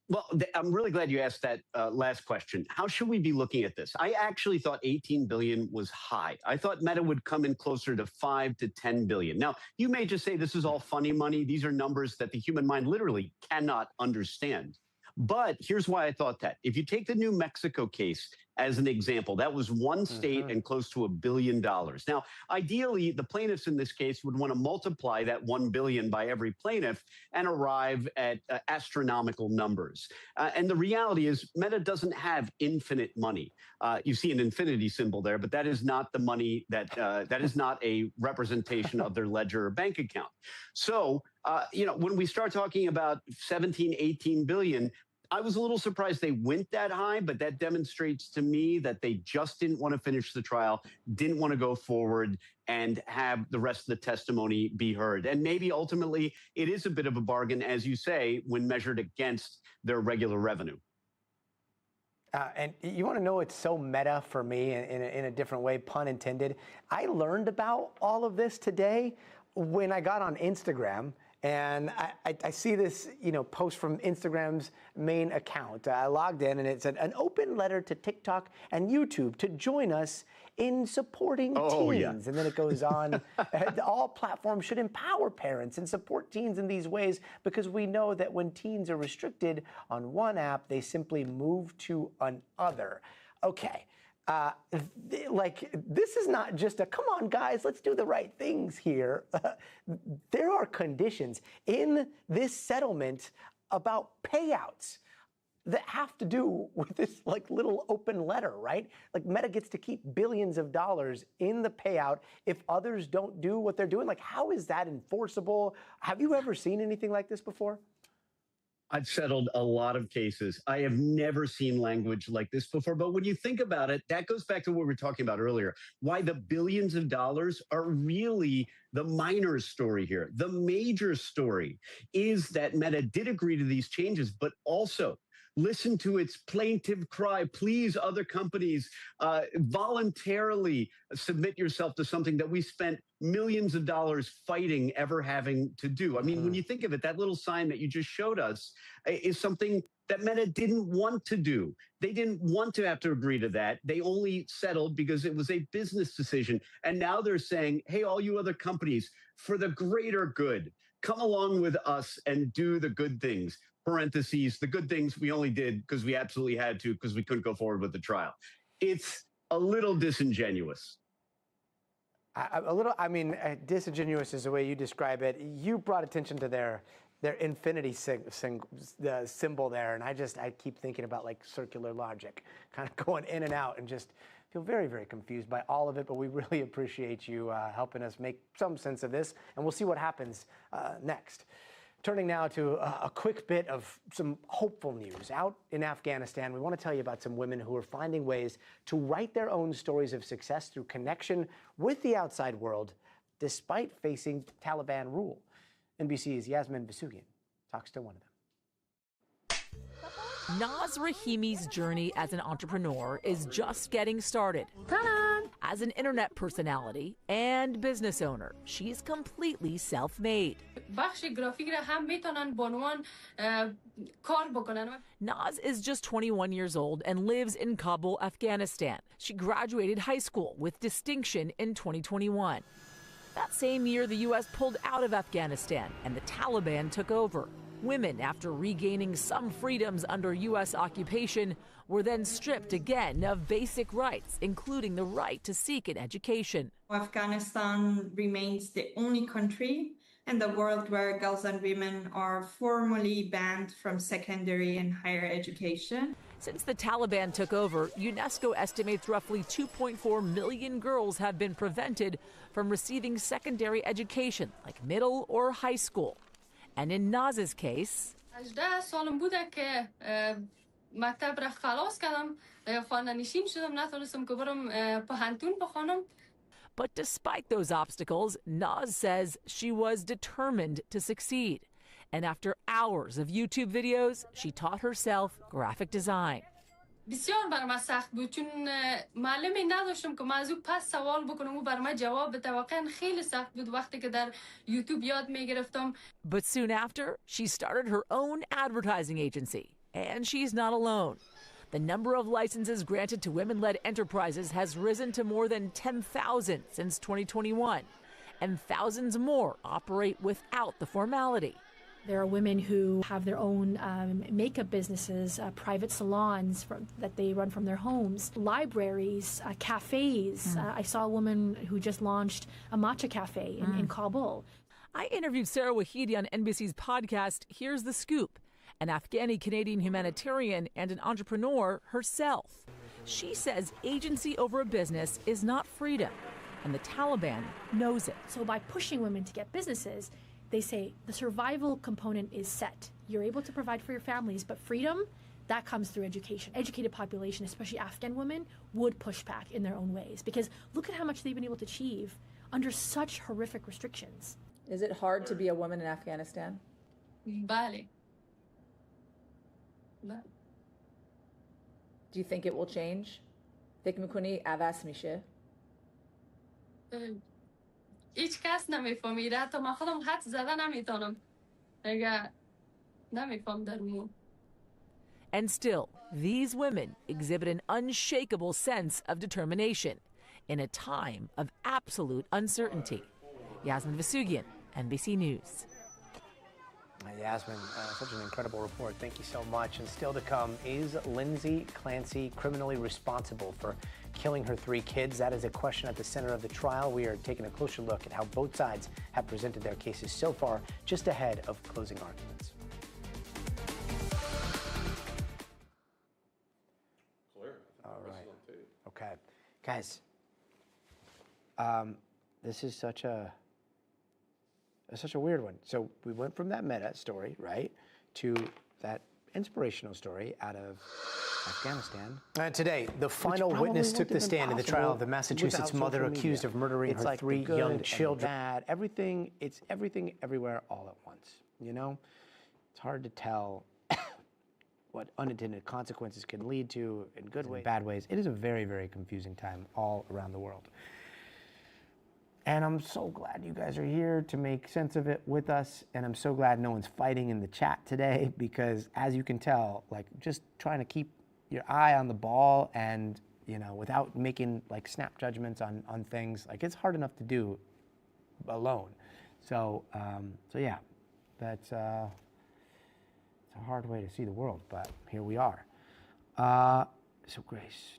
Well, I'm really glad you asked that last question. How should we be looking at this? I actually thought 18 billion was high. I thought Meta would come in closer to 5 to 10 billion. Now, you may just say this is all funny money. These are numbers that the human mind literally cannot understand. But here's why I thought that. If you take the New Mexico case as an example, that was one state and close to $1 billion. Now, ideally, the plaintiffs in this case would want to multiply that 1 billion by every plaintiff and arrive at astronomical numbers. And the reality is Meta doesn't have infinite money. You see an infinity symbol there, but that is not the money that is not a representation of their ledger or bank account. So, when we start talking about 17, 18 billion, I was a little surprised they went that high, but that demonstrates to me that they just didn't want to finish the trial, didn't want to go forward and have the rest of the testimony be heard. And maybe ultimately it is a bit of a bargain, as you say, when measured against their regular revenue. And you want to know it's so meta for me in a different way, pun intended. I learned about all of this today when I got on Instagram. And I see this, post from Instagram's main account. I logged in, and it said an open letter to TikTok and YouTube to join us in supporting teens. Yeah. And then it goes on. All platforms should empower parents and support teens in these ways because we know that when teens are restricted on one app, they simply move to another. Okay. This is not just a, come on, guys, let's do the right things here. There are conditions in this settlement about payouts that have to do with this little open letter, right? Meta gets to keep billions of dollars in the payout if others don't do what they're doing. How is that enforceable? Have you ever seen anything like this before? I've settled a lot of cases. I have never seen language like this before. But when you think about it, that goes back to what we were talking about earlier, why the billions of dollars are really the minor story here. The major story is that Meta did agree to these changes, but also listen to its plaintive cry. Please, other companies, voluntarily submit yourself to something that we spent millions of dollars fighting ever having to do. I mean, when you think of it, that little sign that you just showed us is something that Meta didn't want to do. They didn't want to have to agree to that. They only settled because it was a business decision. And now they're saying, hey, all you other companies, for the greater good, come along with us and do the good things. Parentheses, the good things we only did because we absolutely had to because we couldn't go forward with the trial. It's a little disingenuous. Disingenuous is the way you describe it. You brought attention to their infinity symbol there, and I keep thinking about circular logic, kind of going in and out, and just feel very, very confused by all of it. But we really appreciate you helping us make some sense of this, and we'll see what happens next. Turning now to a quick bit of some hopeful news. Out in Afghanistan, we want to tell you about some women who are finding ways to write their own stories of success through connection with the outside world, despite facing Taliban rule. NBC's Yasmin Vasugian talks to one of them. Naz Rahimi's journey as an entrepreneur is just getting started. As an internet personality and business owner, she's completely self-made. Naz is just 21 years old and lives in Kabul, Afghanistan. She graduated high school with distinction in 2021. That same year, the U.S. pulled out of Afghanistan and the Taliban took over. Women, after regaining some freedoms under U.S. occupation, were then stripped again of basic rights, including the right to seek an education. Afghanistan remains the only country in the world where girls and women are formally banned from secondary and higher education. Since the Taliban took over, UNESCO estimates roughly 2.4 million girls have been prevented from receiving secondary education, like middle or high school. And in Naz's case, but despite those obstacles, Naz says she was determined to succeed. And after hours of YouTube videos, she taught herself graphic design. بسیار برای من سخت بود چون معلمی نداشتم که من از او پس سوال بکنم و برای من جواب بده. واقعا خیلی سخت بود وقتی که در یوتیوب یاد میگرفتم. But soon after, she started her own advertising agency. And she's not alone. The number of licenses granted to women-led enterprises has risen to more than 10,000 since 2021. And thousands more operate without the formality. There are women who have their own makeup businesses, private salons that they run from their homes, libraries, cafes. I saw a woman who just launched a matcha cafe in Kabul. I interviewed Sarah Wahidi on NBC's podcast, Here's the Scoop, an Afghani-Canadian humanitarian and an entrepreneur herself. She says agency over a business is not freedom, and the Taliban knows it. So by pushing women to get businesses, they say the survival component is set. You're able to provide for your families, but freedom, that comes through education. Educated population, especially Afghan women, would push back in their own ways because look at how much they've been able to achieve under such horrific restrictions. Is it hard to be a woman in Afghanistan? بله. Do you think it will change? فکر می‌کنی عوض میشه؟ هیچ کس نمیفهمیده حتی من خودم حد زده نمیتونم اگر نمیفهم در مون. And still, these women exhibit an unshakable sense of determination in a time of absolute uncertainty. Yasmin Vasugian, NBC News. Yasmin, such an incredible report. Thank you so much. And still to come, is Lindsay Clancy criminally responsible for killing her 3 kids? That is a question at the center of the trial. We are taking a closer look at how both sides have presented their cases so far, just ahead of closing arguments. All right. Okay. Guys, this is such a weird one. So we went from that meta story, right, to that inspirational story out of Afghanistan. Today, the final witness took the stand in the trial of the Massachusetts mother accused of murdering her 3 young children. It's everything everywhere all at once, you know? It's hard to tell what unintended consequences can lead to in good ways, bad ways. It is a very, very confusing time all around the world. And I'm so glad you guys are here to make sense of it with us. And I'm so glad no one's fighting in the chat today because, as you can tell, like, just trying to keep your eye on the ball and, you know, without making like snap judgments on things, like, it's hard enough to do alone. So yeah, that's it's a hard way to see the world, but here we are. So grace,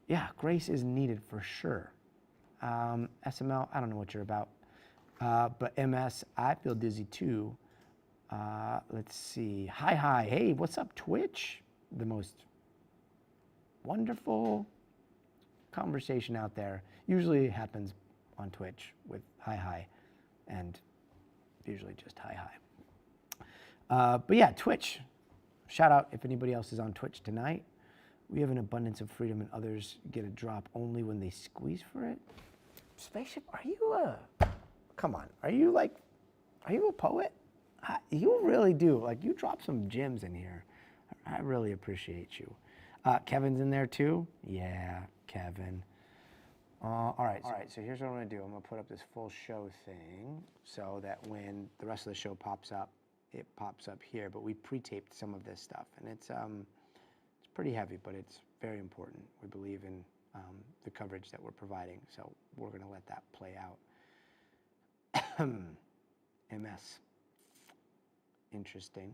yeah, grace is needed for sure. SML, I don't know what you're about. But MS, I feel dizzy too. Let's see. Hi. Hey, what's up, Twitch? The most wonderful conversation out there. Usually happens on Twitch with hi, and usually just hi. But yeah, Twitch. Shout out if anybody else is on Twitch tonight. We have an abundance of freedom and others get a drop only when they squeeze for it. Spaceship, are you come on, are you a poet? You really do, like, you drop some gems in here. I really appreciate you. Kevin's in there too? Yeah, Kevin. All right, so here's what I'm gonna do. I'm gonna put up this full show thing so that when the rest of the show pops up, it pops up here, but we pre-taped some of this stuff, and it's pretty heavy, but it's very important. We believe in the coverage that we're providing, so we're going to let that play out. MS. Interesting.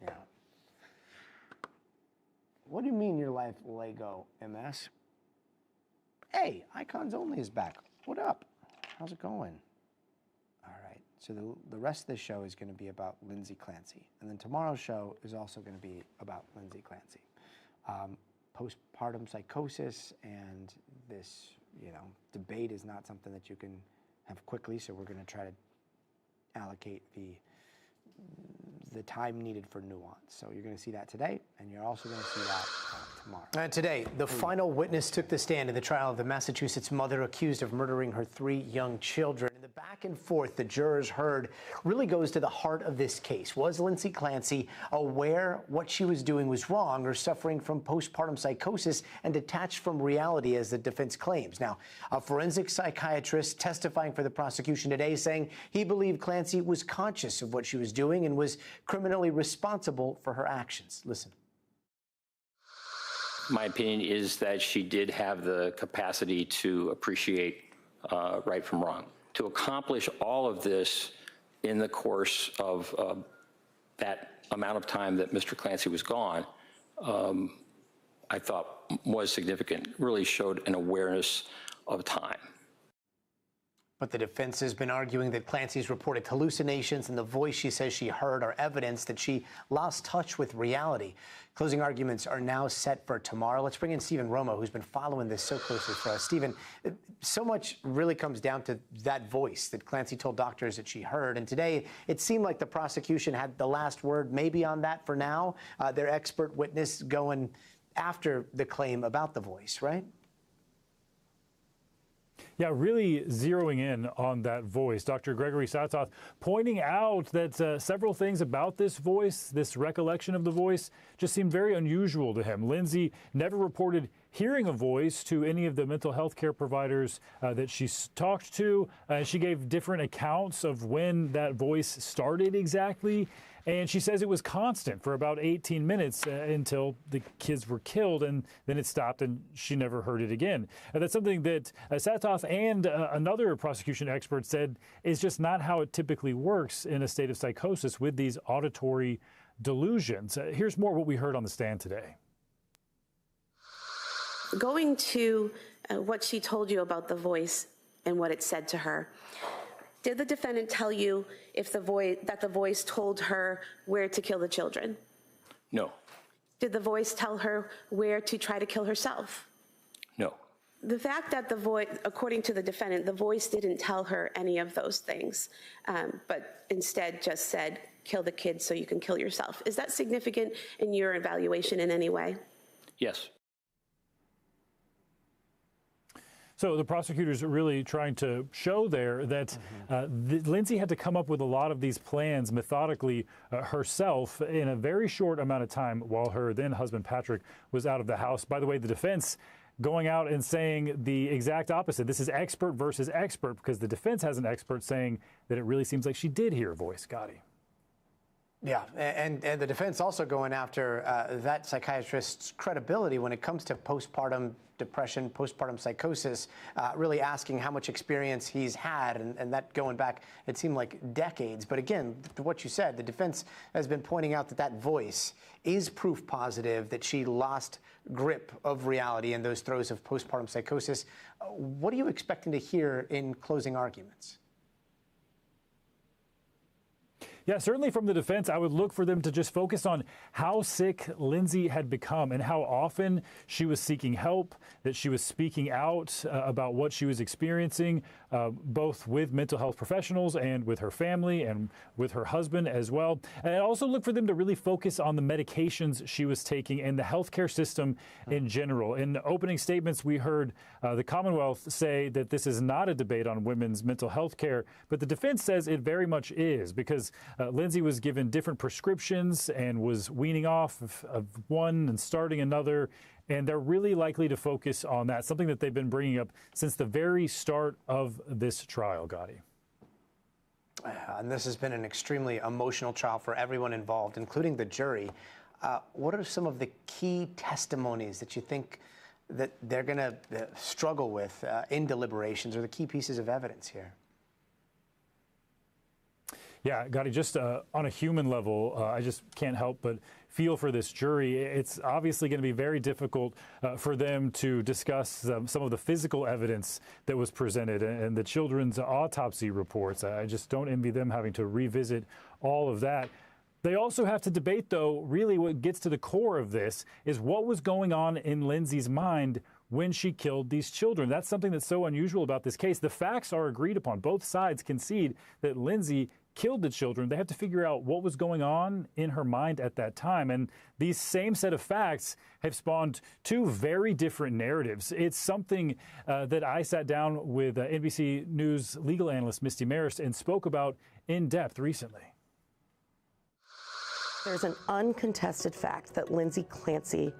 Yeah. What do you mean your life Lego, MS? Hey, Icons Only is back. What up? How's it going? All right, so the rest of the show is going to be about Lindsay Clancy, and then tomorrow's show is also going to be about Lindsay Clancy. Postpartum psychosis and this, you know, debate is not something that you can have quickly, so we're going to try to allocate the time needed for nuance. So you're going to see that today, and you're also going to see that tomorrow. Today, the final witness took the stand in the trial of the Massachusetts mother accused of murdering her 3 young children. In the back and forth the jurors heard really goes to the heart of this case. Was Lindsay Clancy aware what she was doing was wrong or suffering from postpartum psychosis and detached from reality, as the defense claims? Now, a forensic psychiatrist testifying for the prosecution today saying he believed Clancy was conscious of what she was doing and was criminally responsible for her actions. Listen. My opinion is that she did have the capacity to appreciate right from wrong. To accomplish all of this in the course of that amount of time that Mr. Clancy was gone, I thought was significant, really showed an awareness of time. But the defense has been arguing that Clancy's reported hallucinations and the voice she says she heard are evidence that she lost touch with reality. Closing arguments are now set for tomorrow. Let's bring in Stephen Romo, who's been following this so closely for us. Stephen, so much really comes down to that voice that Clancy told doctors that she heard. And today, it seemed like the prosecution had the last word maybe on that for now. Their expert witness going after the claim about the voice, right? Yeah, really zeroing in on that voice. Dr. Gregory Satoth pointing out that several things about this voice, this recollection of the voice, just seemed very unusual to him. Lindsay never reported hearing a voice to any of the mental health care providers that she talked to. She gave different accounts of when that voice started exactly. And she says it was constant for about 18 minutes until the kids were killed, and then it stopped and she never heard it again. That's something that Satoth and another prosecution expert said is just not how it typically works in a state of psychosis with these auditory delusions. Here's more what we heard on the stand today. Going to what she told you about the voice and what it said to her, did the defendant tell you if the voice told her where to kill the children? No. Did the voice tell her where to try to kill herself? No. The fact that the voice, according to the defendant, the voice didn't tell her any of those things, but instead just said, kill the kids so you can kill yourself. Is that significant in your evaluation in any way? Yes. So the prosecutors are really trying to show there that Lindsay had to come up with a lot of these plans methodically herself in a very short amount of time while her then husband Patrick was out of the house. By the way, the defense going out and saying the exact opposite. This is expert versus expert, because the defense has an expert saying that it really seems like she did hear a voice. Gotti. Yeah, and the defense also going after that psychiatrist's credibility when it comes to postpartum depression, postpartum psychosis, really asking how much experience he's had, and that going back, it seemed like decades. But again, to what you said, the defense has been pointing out that that voice is proof positive that she lost grip of reality in those throes of postpartum psychosis. What are you expecting to hear in closing arguments? Yeah, certainly from the defense, I would look for them to just focus on how sick Lindsay had become and how often she was seeking help, that she was speaking out about what she was experiencing, both with mental health professionals and with her family and with her husband as well. And I also look for them to really focus on the medications she was taking and the healthcare system in general. In opening statements, we heard the Commonwealth say that this is not a debate on women's mental health care, but the defense says it very much is, because Lindsay was given different prescriptions and was weaning off of one and starting another, and they're really likely to focus on that, something that they've been bringing up since the very start of this trial, Gotti. And this has been an extremely emotional trial for everyone involved, including the jury. What are some of the key testimonies that you think that they're going to struggle with in deliberations, or the key pieces of evidence here? Yeah, Gotti, just on a human level, I just can't help but feel for this jury. It's obviously going to be very difficult for them to discuss some of the physical evidence that was presented and the children's autopsy reports. I just don't envy them having to revisit all of that. They also have to debate, though, really what gets to the core of this is what was going on in Lindsay's mind when she killed these children. That's something that's so unusual about this case. The facts are agreed upon. Both sides concede that Lindsay killed the children. They have to figure out what was going on in her mind at that time. And these same set of facts have spawned two very different narratives. It's something that I sat down with NBC News legal analyst Misty Maris and spoke about in depth recently. There's an uncontested fact that Lindsay Clancy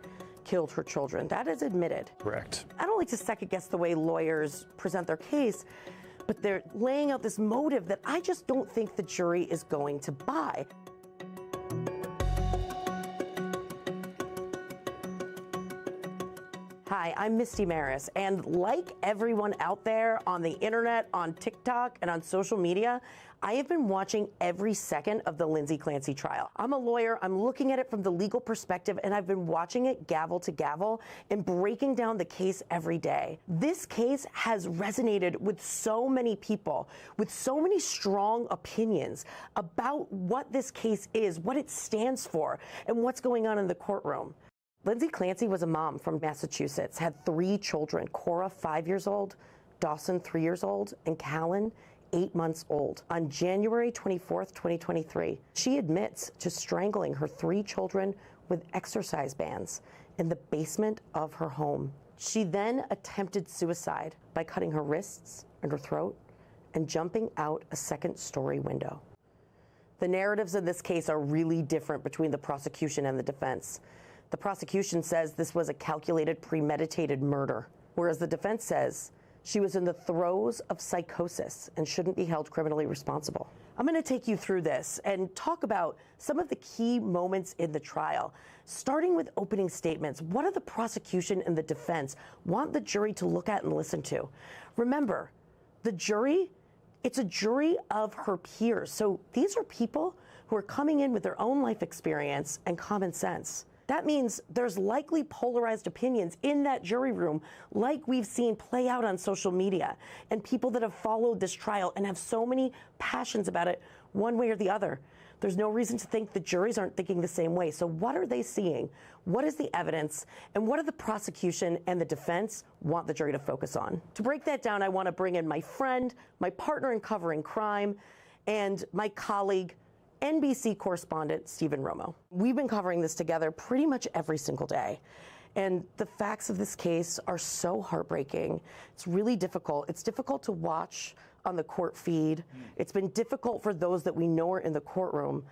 killed her children. That is admitted. Correct. I don't like to second guess the way lawyers present their case, but they're laying out this motive that I just don't think the jury is going to buy. Hi, I'm Misty Maris, and like everyone out there on the internet, on TikTok, and on social media, I have been watching every second of the Lindsay Clancy trial. I'm a lawyer, I'm looking at it from the legal perspective, and I've been watching it gavel to gavel and breaking down the case every day. This case has resonated with so many people, with so many strong opinions about what this case is, what it stands for, and what's going on in the courtroom. Lindsay Clancy was a mom from Massachusetts, had 3 children, Cora, 5 years old, Dawson, 3 years old, and Callan, 8 months old. On January 24th, 2023, she admits to strangling her 3 children with exercise bands in the basement of her home. She then attempted suicide by cutting her wrists and her throat and jumping out a second-story window. The narratives in this case are really different between the prosecution and the defense. The prosecution says this was a calculated, premeditated murder, whereas the defense says she was in the throes of psychosis and shouldn't be held criminally responsible. I'm going to take you through this and talk about some of the key moments in the trial, starting with opening statements. What do the prosecution and the defense want the jury to look at and listen to? Remember, the jury, it's a jury of her peers. So these are people who are coming in with their own life experience and common sense. That means there's likely polarized opinions in that jury room, like we've seen play out on social media, and people that have followed this trial and have so many passions about it one way or the other. There's no reason to think the juries aren't thinking the same way. So what are they seeing? What is the evidence? And what do the prosecution and the defense want the jury to focus on? To break that down, I want to bring in my friend, my partner in covering crime, and my colleague, NBC correspondent Stephen Romo. We've been covering this together pretty much every single day. And the facts of this case are so heartbreaking. It's really difficult. It's difficult to watch on the court feed. It's been difficult for those that we know are in the courtroom.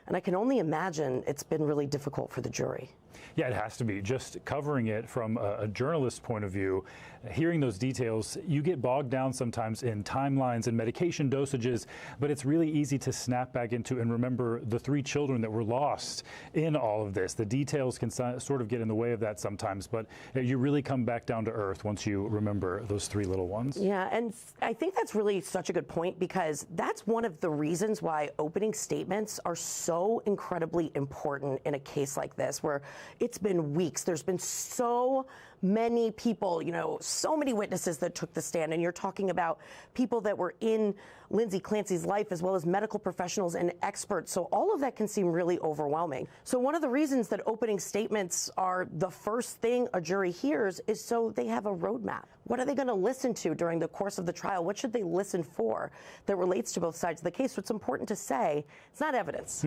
And I can only imagine it's been really difficult for the jury. Yeah, it has to be. Just covering it from a journalist's point of view, hearing those details, you get bogged down sometimes in timelines and medication dosages, but it's really easy to snap back into and remember the 3 children that were lost in all of this. The details can sort of get in the way of that sometimes, but you really come back down to earth once you remember those 3 little ones. Yeah, and I think that's really such a good point, because that's one of the reasons why opening statements are so incredibly important in a case like this, where it's been weeks. There's been so many people, so many witnesses that took the stand. And you're talking about people that were in Lindsay Clancy's life, as well as medical professionals and experts. So all of that can seem really overwhelming. So one of the reasons that opening statements are the first thing a jury hears is so they have a roadmap. What are they going to listen to during the course of the trial? What should they listen for that relates to both sides of the case? What's important to say, it's not evidence.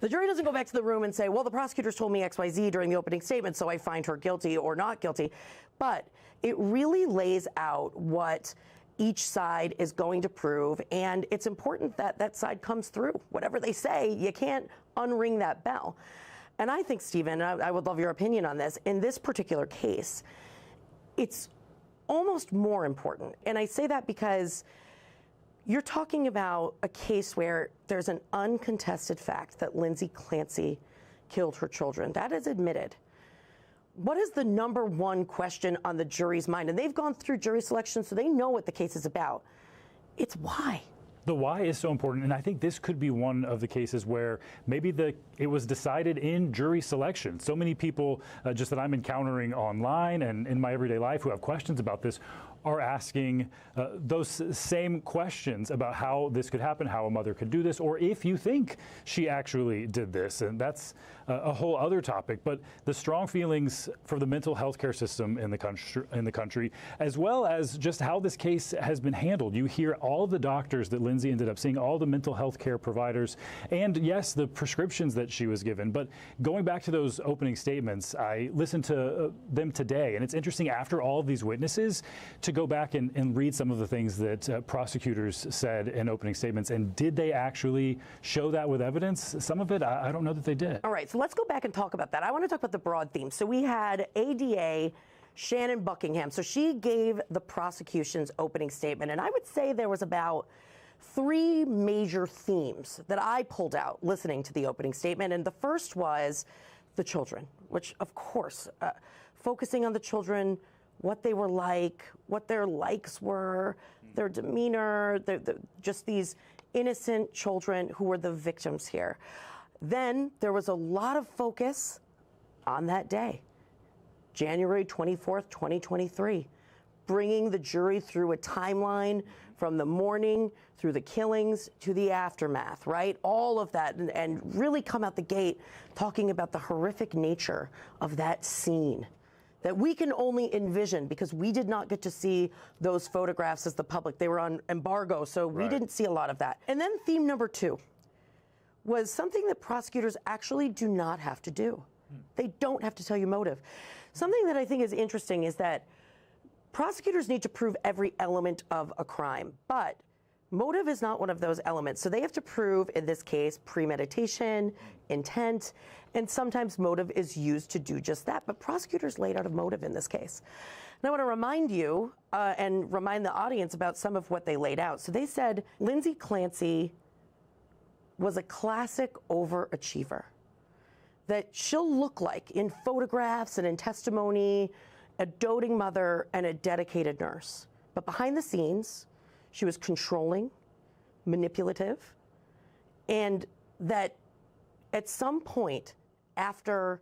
The jury doesn't go back to the room and say, well, the prosecutors told me XYZ during the opening statement, so I find her guilty or not guilty. But it really lays out what each side is going to prove, and it's important that that side comes through. Whatever they say, you can't unring that bell. And I think, Stephen, I would love your opinion on this, in this particular case, it's almost more important. And I say that because you're talking about a case where there's an uncontested fact that Lindsay Clancy killed her children. That is admitted. What is the number one question on the jury's mind? And they've gone through jury selection, so they know what the case is about. It's why. The why is so important, and I think this could be one of the cases where maybe it was decided in jury selection. So many people just that I'm encountering online and in my everyday life who have questions about this are asking those same questions about how this could happen, how a mother could do this, or if you think she actually did this. And that's a whole other topic. But the strong feelings for the mental health care system in the country, as well as just how this case has been handled. You hear all the doctors that Lindsay ended up seeing, all the mental health care providers, and yes, the prescriptions that she was given. But going back to those opening statements, I listened to them today, and it's interesting after all of these witnesses to go back and read some of the things that prosecutors said in opening statements. And did they actually show that with evidence? Some of it, I don't know that they did. All right, so let's go back and talk about that. I want to talk about the broad theme. So we had ADA Shannon Buckingham. So she gave the prosecution's opening statement, and I would say there was about 3 major themes that I pulled out listening to the opening statement. And the first was the children, which of course, focusing on the children, what they were like, what their likes were, their demeanor, just these innocent children who were the victims here. Then there was a lot of focus on that day, January 24th, 2023, bringing the jury through a timeline from the morning through the killings to the aftermath, right? All of that, and really come out the gate talking about the horrific nature of that scene that we can only envision because we did not get to see those photographs as the public. They were on embargo, so we didn't see a lot of that. And then theme number 2 was something that prosecutors actually do not have to do. They don't have to tell you motive. Something that I think is interesting is that prosecutors need to prove every element of a crime, but motive is not one of those elements. So they have to prove, in this case, premeditation, intent, and sometimes motive is used to do just that. But prosecutors laid out a motive in this case. And I want to remind you and remind the audience about some of what they laid out. So they said Lindsay Clancy was a classic overachiever, that she'll look like in photographs and in testimony, a doting mother and a dedicated nurse. But behind the scenes, she was controlling, manipulative, and that at some point after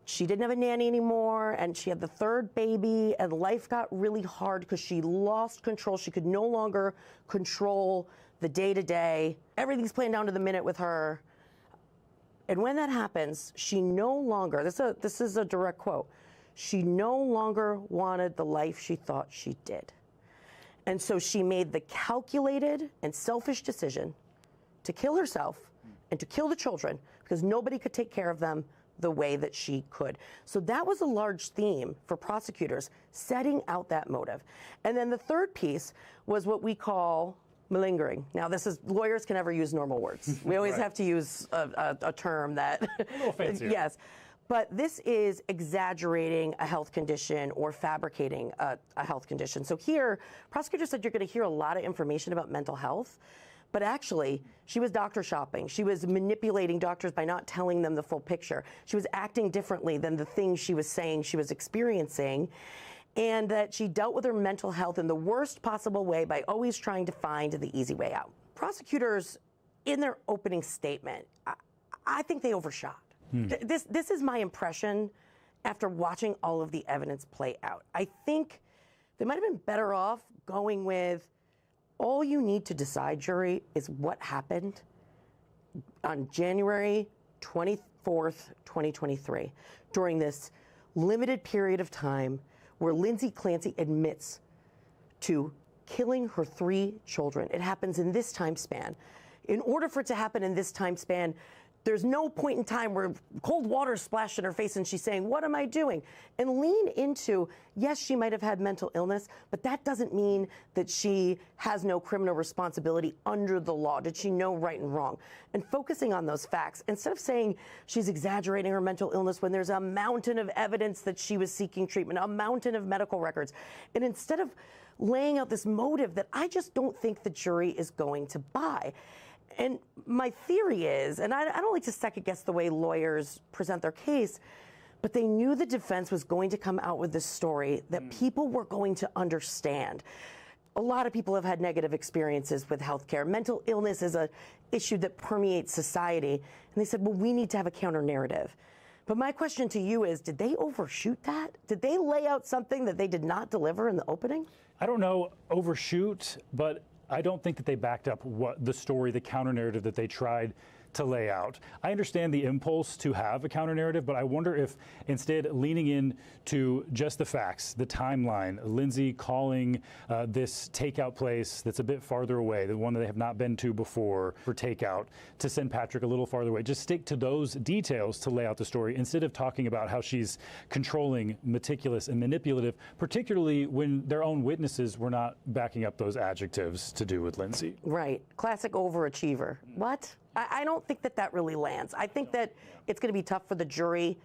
she didn't have a nanny anymore and she had the 3rd baby and life got really hard because she lost control. She could no longer control the day-to-day. Everything's playing down to the minute with her. And when that happens, she no longer, this is a direct quote, she no longer wanted the life she thought she did. And so she made the calculated and selfish decision to kill herself and to kill the children because nobody could take care of them the way that she could. So that was a large theme for prosecutors, setting out that motive. And then the third piece was what we call malingering. Now, this is, lawyers can never use normal words. We always have to use a term that, a little fancier. Yes. But this is exaggerating a health condition or fabricating a health condition. So here, prosecutors said you're going to hear a lot of information about mental health, but actually, she was doctor shopping. She was manipulating doctors by not telling them the full picture. She was acting differently than the things she was saying she was experiencing, and that she dealt with her mental health in the worst possible way by always trying to find the easy way out. Prosecutors, in their opening statement, I think they overshot. This is my impression after watching all of the evidence play out. I think they might have been better off going with, all you need to decide, jury, is what happened on January 24th, 2023, during this limited period of time where Lindsay Clancy admits to killing her 3 children. It happens in this time span. In order for it to happen in this time span, there's no point in time where cold water splashed in her face and she's saying, what am I doing? And lean into, yes, she might have had mental illness, but that doesn't mean that she has no criminal responsibility under the law. Did she know right and wrong? And focusing on those facts, instead of saying she's exaggerating her mental illness when there's a mountain of evidence that she was seeking treatment, a mountain of medical records, and instead of laying out this motive that I just don't think the jury is going to buy. And my theory is, and I don't like to second guess the way lawyers present their case, but they knew the defense was going to come out with this story that people were going to understand. A lot of people have had negative experiences with healthcare. Mental illness is an issue that permeates society. And they said, well, we need to have a counter narrative. But my question to you is, did they overshoot that? Did they lay out something that they did not deliver in the opening? I don't know, overshoot, but I don't think that they backed up what the story, the counter narrative that they tried to lay out. I understand the impulse to have a counter narrative, but I wonder if instead leaning in to just the facts, the timeline, Lindsay calling this takeout place that's a bit farther away, the one that they have not been to before for takeout, to send Patrick a little farther away. Just stick to those details to lay out the story instead of talking about how she's controlling, meticulous, and manipulative, particularly when their own witnesses were not backing up those adjectives to do with Lindsay. Right. Classic overachiever. What? I don't think that that really lands. I think that it's going to be tough for the jury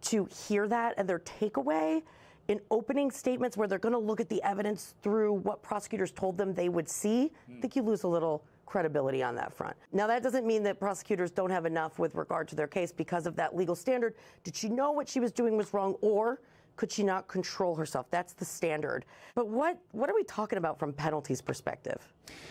to hear that and their takeaway in opening statements where they're going to look at the evidence through what prosecutors told them they would see. I think you lose a little credibility on that front. Now, that doesn't mean that prosecutors don't have enough with regard to their case because of that legal standard. Did she know what she was doing was wrong, or could she not control herself? That's the standard. But what are we talking about from penalties perspective?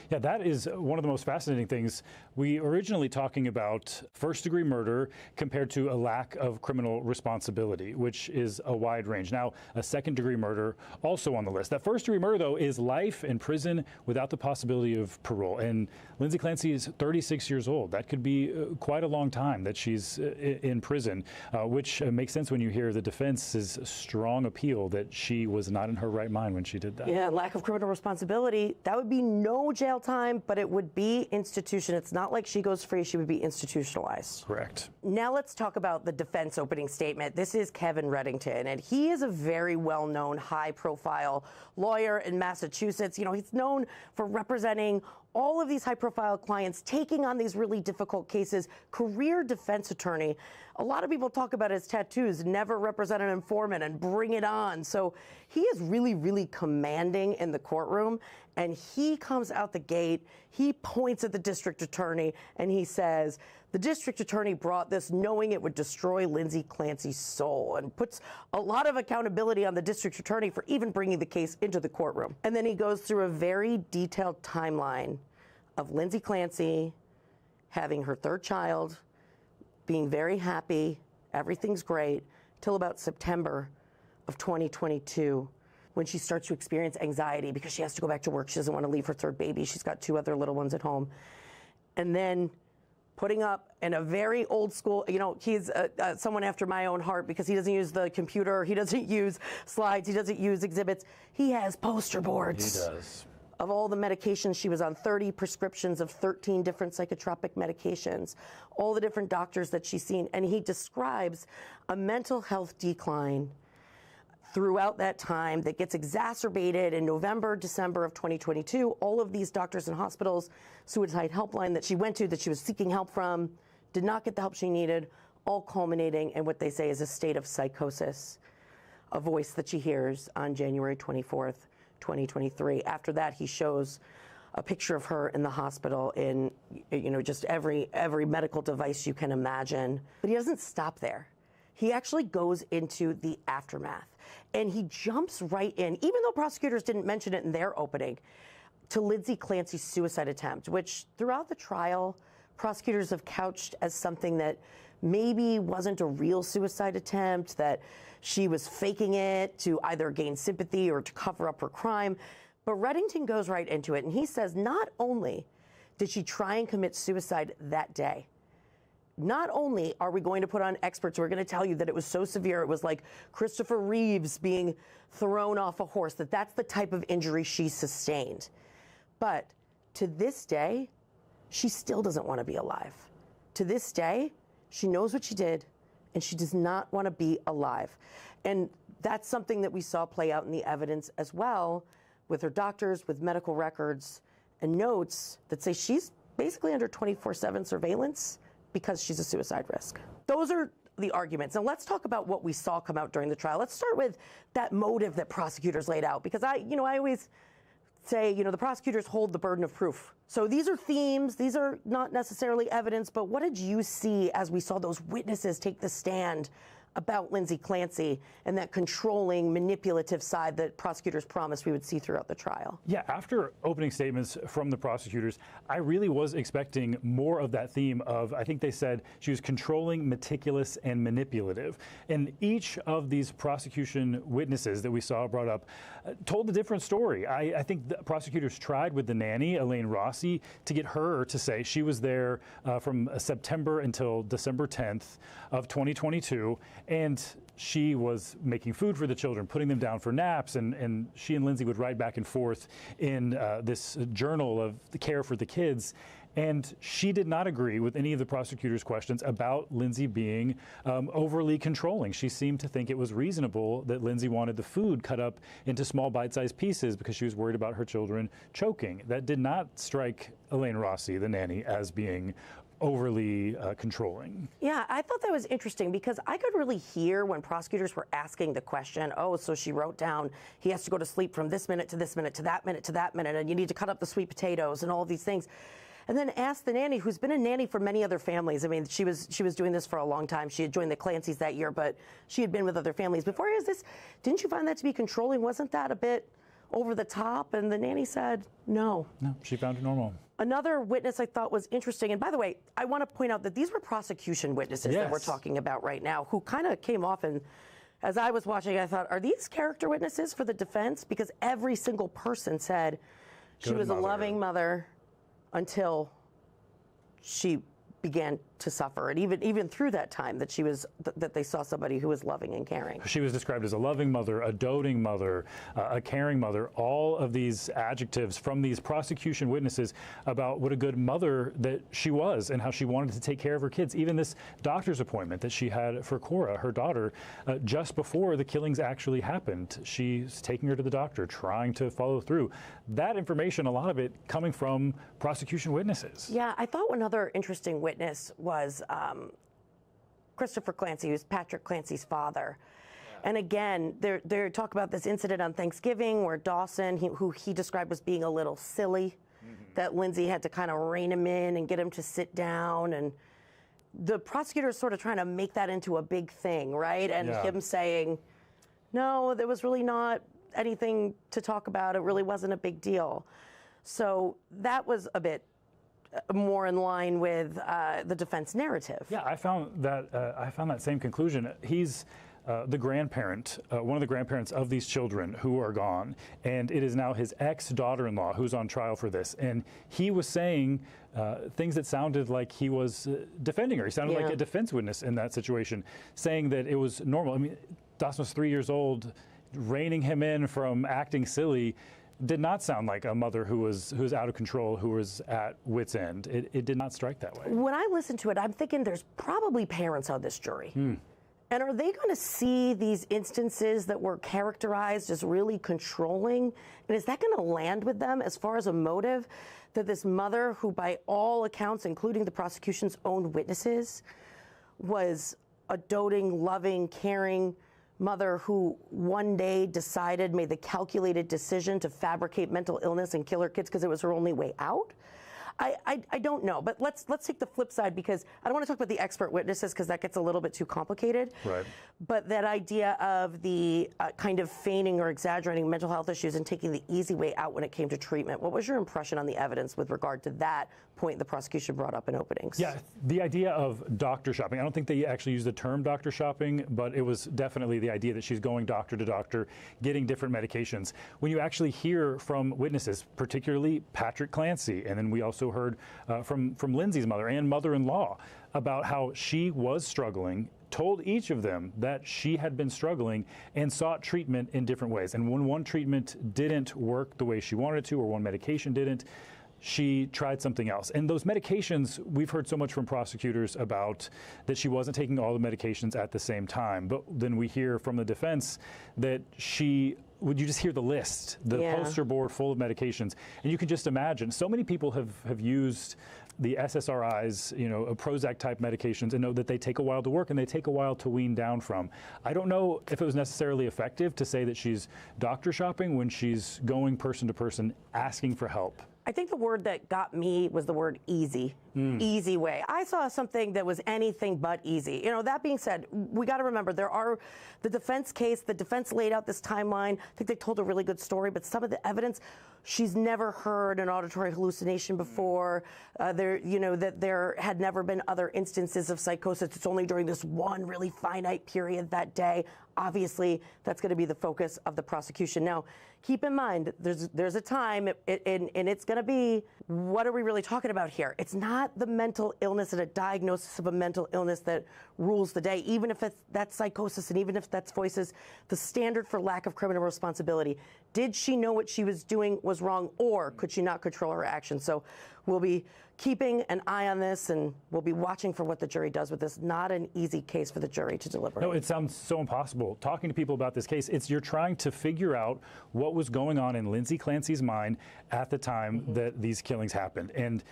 Yeah, that is one of the most fascinating things. We originally talking about first-degree murder compared to a lack of criminal responsibility, which is a wide range. Now, a second-degree murder also on the list. That first-degree murder, though, is life in prison without the possibility of parole. And Lindsay Clancy is 36 years old. That could be quite a long time that she's in prison, which makes sense when you hear the defense's strong appeal that she was not in her right mind when she did that. Yeah, lack of criminal responsibility. That would be no jail time, but it would be institution. It's not like she goes free. She would be institutionalized. Correct. Now let's talk about the defense opening statement. This is Kevin Reddington, and he is a very well-known, high-profile lawyer in Massachusetts. You know, he's known for representing all of these high-profile clients, taking on these really difficult cases, career defense attorney. A lot of people talk about his tattoos, never represent an informant and bring it on. So he is really, really commanding in the courtroom, and he comes out the gate, he points at the district attorney, and he says, the district attorney brought this knowing it would destroy Lindsay Clancy's soul, and puts a lot of accountability on the district attorney for even bringing the case into the courtroom. And then he goes through a very detailed timeline of Lindsay Clancy having her third child, being very happy, everything's great, till about September of 2022, when she starts to experience anxiety because she has to go back to work. She doesn't want to leave her third baby. She's got 2 other little ones at home. And then putting up in a very old school, you know, he's someone after my own heart because he doesn't use the computer, he doesn't use slides, he doesn't use exhibits. He has poster boards. He does. Of all the medications she was on, 30 prescriptions of 13 different psychotropic medications, all the different doctors that she's seen. And he describes a mental health decline throughout that time that gets exacerbated in November, December of 2022. All of these doctors and hospitals, suicide helpline that she went to, that she was seeking help from, did not get the help she needed, all culminating in what they say is a state of psychosis, a voice that she hears on January 24th, 2023. After that, he shows a picture of her in the hospital in, you know, just every medical device you can imagine. But he doesn't stop there. He actually goes into the aftermath, and he jumps right in, even though prosecutors didn't mention it in their opening, to Lindsay Clancy's suicide attempt, which throughout the trial, prosecutors have couched as something that maybe wasn't a real suicide attempt, that she was faking it to either gain sympathy or to cover up her crime. But Reddington goes right into it, and he says not only did she try and commit suicide that day, not only are we going to put on experts who are going to tell you that it was so severe, it was like Christopher Reeves being thrown off a horse, that that's the type of injury she sustained. But to this day, she still doesn't want to be alive. To this day, she knows what she did, and she does not want to be alive. And that's something that we saw play out in the evidence as well, with her doctors, with medical records and notes that say she's basically under 24/7 surveillance because she's a suicide risk. Those are the arguments. Now let's talk about what we saw come out during the trial. Let's start with that motive that prosecutors laid out, because I always say, the prosecutors hold the burden of proof. So these are themes, these are not necessarily evidence, but what did you see as we saw those witnesses take the stand about Lindsay Clancy and that controlling, manipulative side that prosecutors promised we would see throughout the trial. Yeah, after opening statements from the prosecutors, I really was expecting more of that theme of, I think they said she was controlling, meticulous, and manipulative. And each of these prosecution witnesses that we saw brought up told a different story. I think the prosecutors tried with the nanny, Elaine Rossi, to get her to say she was there from September until December 10th of 2022, and she was making food for the children, putting them down for naps, and she and Lindsay would write back and forth in this journal of the care for the kids. And she did not agree with any of the prosecutor's questions about Lindsay being overly controlling. She seemed to think it was reasonable that Lindsay wanted the food cut up into small bite-sized pieces because she was worried about her children choking. That did not strike Elaine Rossi, the nanny, as being overly controlling. Yeah, I thought that was interesting because I could really hear when prosecutors were asking the question, oh, so she wrote down he has to go to sleep from this minute to this minute to that minute to that minute, and you need to cut up the sweet potatoes and all of these things. And then asked the nanny, who's been a nanny for many other families. I mean, she was doing this for a long time. She had joined the Clancys that year, but she had been with other families before. Is this? Didn't you find that to be controlling? Wasn't that a bit over the top? And the nanny said, no. No, she found it normal. Another witness I thought was interesting, and by the way, I want to point out that these were prosecution witnesses that we're talking about right now, who kind of came off, and as I was watching, I thought, are these character witnesses for the defense? Because every single person said she was a loving mother until she began to suffer, and even through that time that she was that they saw somebody who was loving and caring. She was described as a loving mother, a doting mother, a caring mother, all of these adjectives from these prosecution witnesses about what a good mother that she was and how she wanted to take care of her kids. Even this doctor's appointment that she had for Cora, her daughter, just before the killings actually happened. She's taking her to the doctor, trying to follow through. That information, a lot of it coming from prosecution witnesses. Yeah, I thought one other interesting witness was Christopher Clancy, who's Patrick Clancy's father. And again, they talk about this incident on Thanksgiving where Dawson, who he described as being a little silly, that Lindsay had to kind of rein him in and get him to sit down. And the prosecutor is sort of trying to make that into a big thing, right? And him saying, no, there was really not anything to talk about. It really wasn't a big deal. So that was a bit more in line with the defense narrative. Yeah, I found that same conclusion. He's the grandparent, one of the grandparents of these children who are gone, and it is now his ex-daughter-in-law who's on trial for this. And he was saying things that sounded like he was defending her. He sounded like a defense witness in that situation, saying that it was normal. I mean, Dawson was 3 years old, reining him in from acting silly did not sound like a mother who was out of control, who was at wit's end. It did not strike that way. When I listen to it, I'm thinking there's probably parents on this jury. And are they going to see these instances that were characterized as really controlling? And is that going to land with them as far as a motive that this mother, who by all accounts, including the prosecution's own witnesses, was a doting, loving, caring mother who one day made the calculated decision to fabricate mental illness and kill her kids because it was her only way out? I don't know, but let's take the flip side, because I don't want to talk about the expert witnesses because that gets a little bit too complicated. Right. But that idea of the kind of feigning or exaggerating mental health issues and taking the easy way out when it came to treatment. What was your impression on the evidence with regard to that point the prosecution brought up in openings? Yeah, the idea of doctor shopping. I don't think they actually used the term doctor shopping, but it was definitely the idea that she's going doctor to doctor, getting different medications. When you actually hear from witnesses, particularly Patrick Clancy, and then we also heard from Lindsay's mother and mother-in-law about how she was struggling, told each of them that she had been struggling and sought treatment in different ways. And when one treatment didn't work the way she wanted it to, or one medication didn't, she tried something else. And those medications, we've heard so much from prosecutors about that she wasn't taking all the medications at the same time. But then we hear from the defense that you just hear the list, the poster board full of medications. And you can just imagine, so many people have used the SSRIs, Prozac type medications, and know that they take a while to work and they take a while to wean down from. I don't know if it was necessarily effective to say that she's doctor shopping when she's going person to person asking for help. I think the word that got me was the word easy. Easy way. I saw something that was anything but easy. You know, that being said, we got to remember there are the defense case, the defense laid out this timeline. I think they told a really good story, but some of the evidence, she's never heard an auditory hallucination before. That there had never been other instances of psychosis. It's only during this one really finite period that day. Obviously, that's going to be the focus of the prosecution. Now, keep in mind, there's a time, and it's going to be, what are we really talking about here? It's not the mental illness and a diagnosis of a mental illness that rules the day, even if that's psychosis and even if that's voices. The standard for lack of criminal responsibility. Did she know what she was doing was wrong, or could she not control her actions? So we'll be keeping an eye on this, and we'll be watching for what the jury does with this. Not an easy case for the jury to deliberate. No, it sounds so impossible. Talking to people about this case, you're trying to figure out what was going on in Lindsay Clancy's mind at the time that these killings happened. And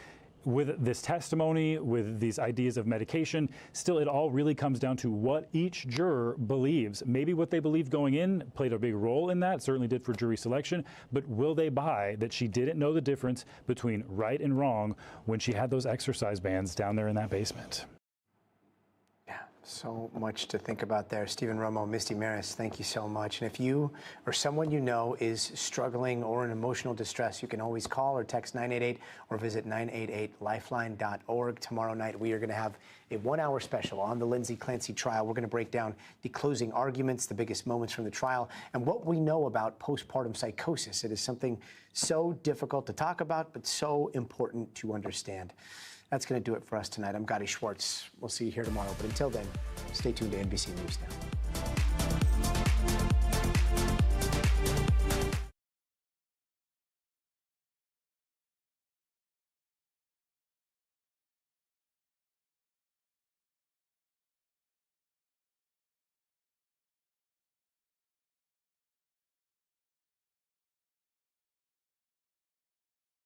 with this testimony, with these ideas of medication, still it all really comes down to what each juror believes. Maybe what they believed going in played a big role in that, certainly did for jury selection, but will they buy that she didn't know the difference between right and wrong when she had those exercise bands down there in that basement? So much to think about there. Stephen Romo, Misty Maris, thank you so much. And if you or someone you know is struggling or in emotional distress, you can always call or text 988 or visit 988lifeline.org. Tomorrow night, we are going to have a 1-hour special on the Lindsay Clancy trial. We're going to break down the closing arguments, the biggest moments from the trial, and what we know about postpartum psychosis. It is something so difficult to talk about, but so important to understand. That's going to do it for us tonight. I'm Gotti Schwartz. We'll see you here tomorrow. But until then, stay tuned to NBC News Now.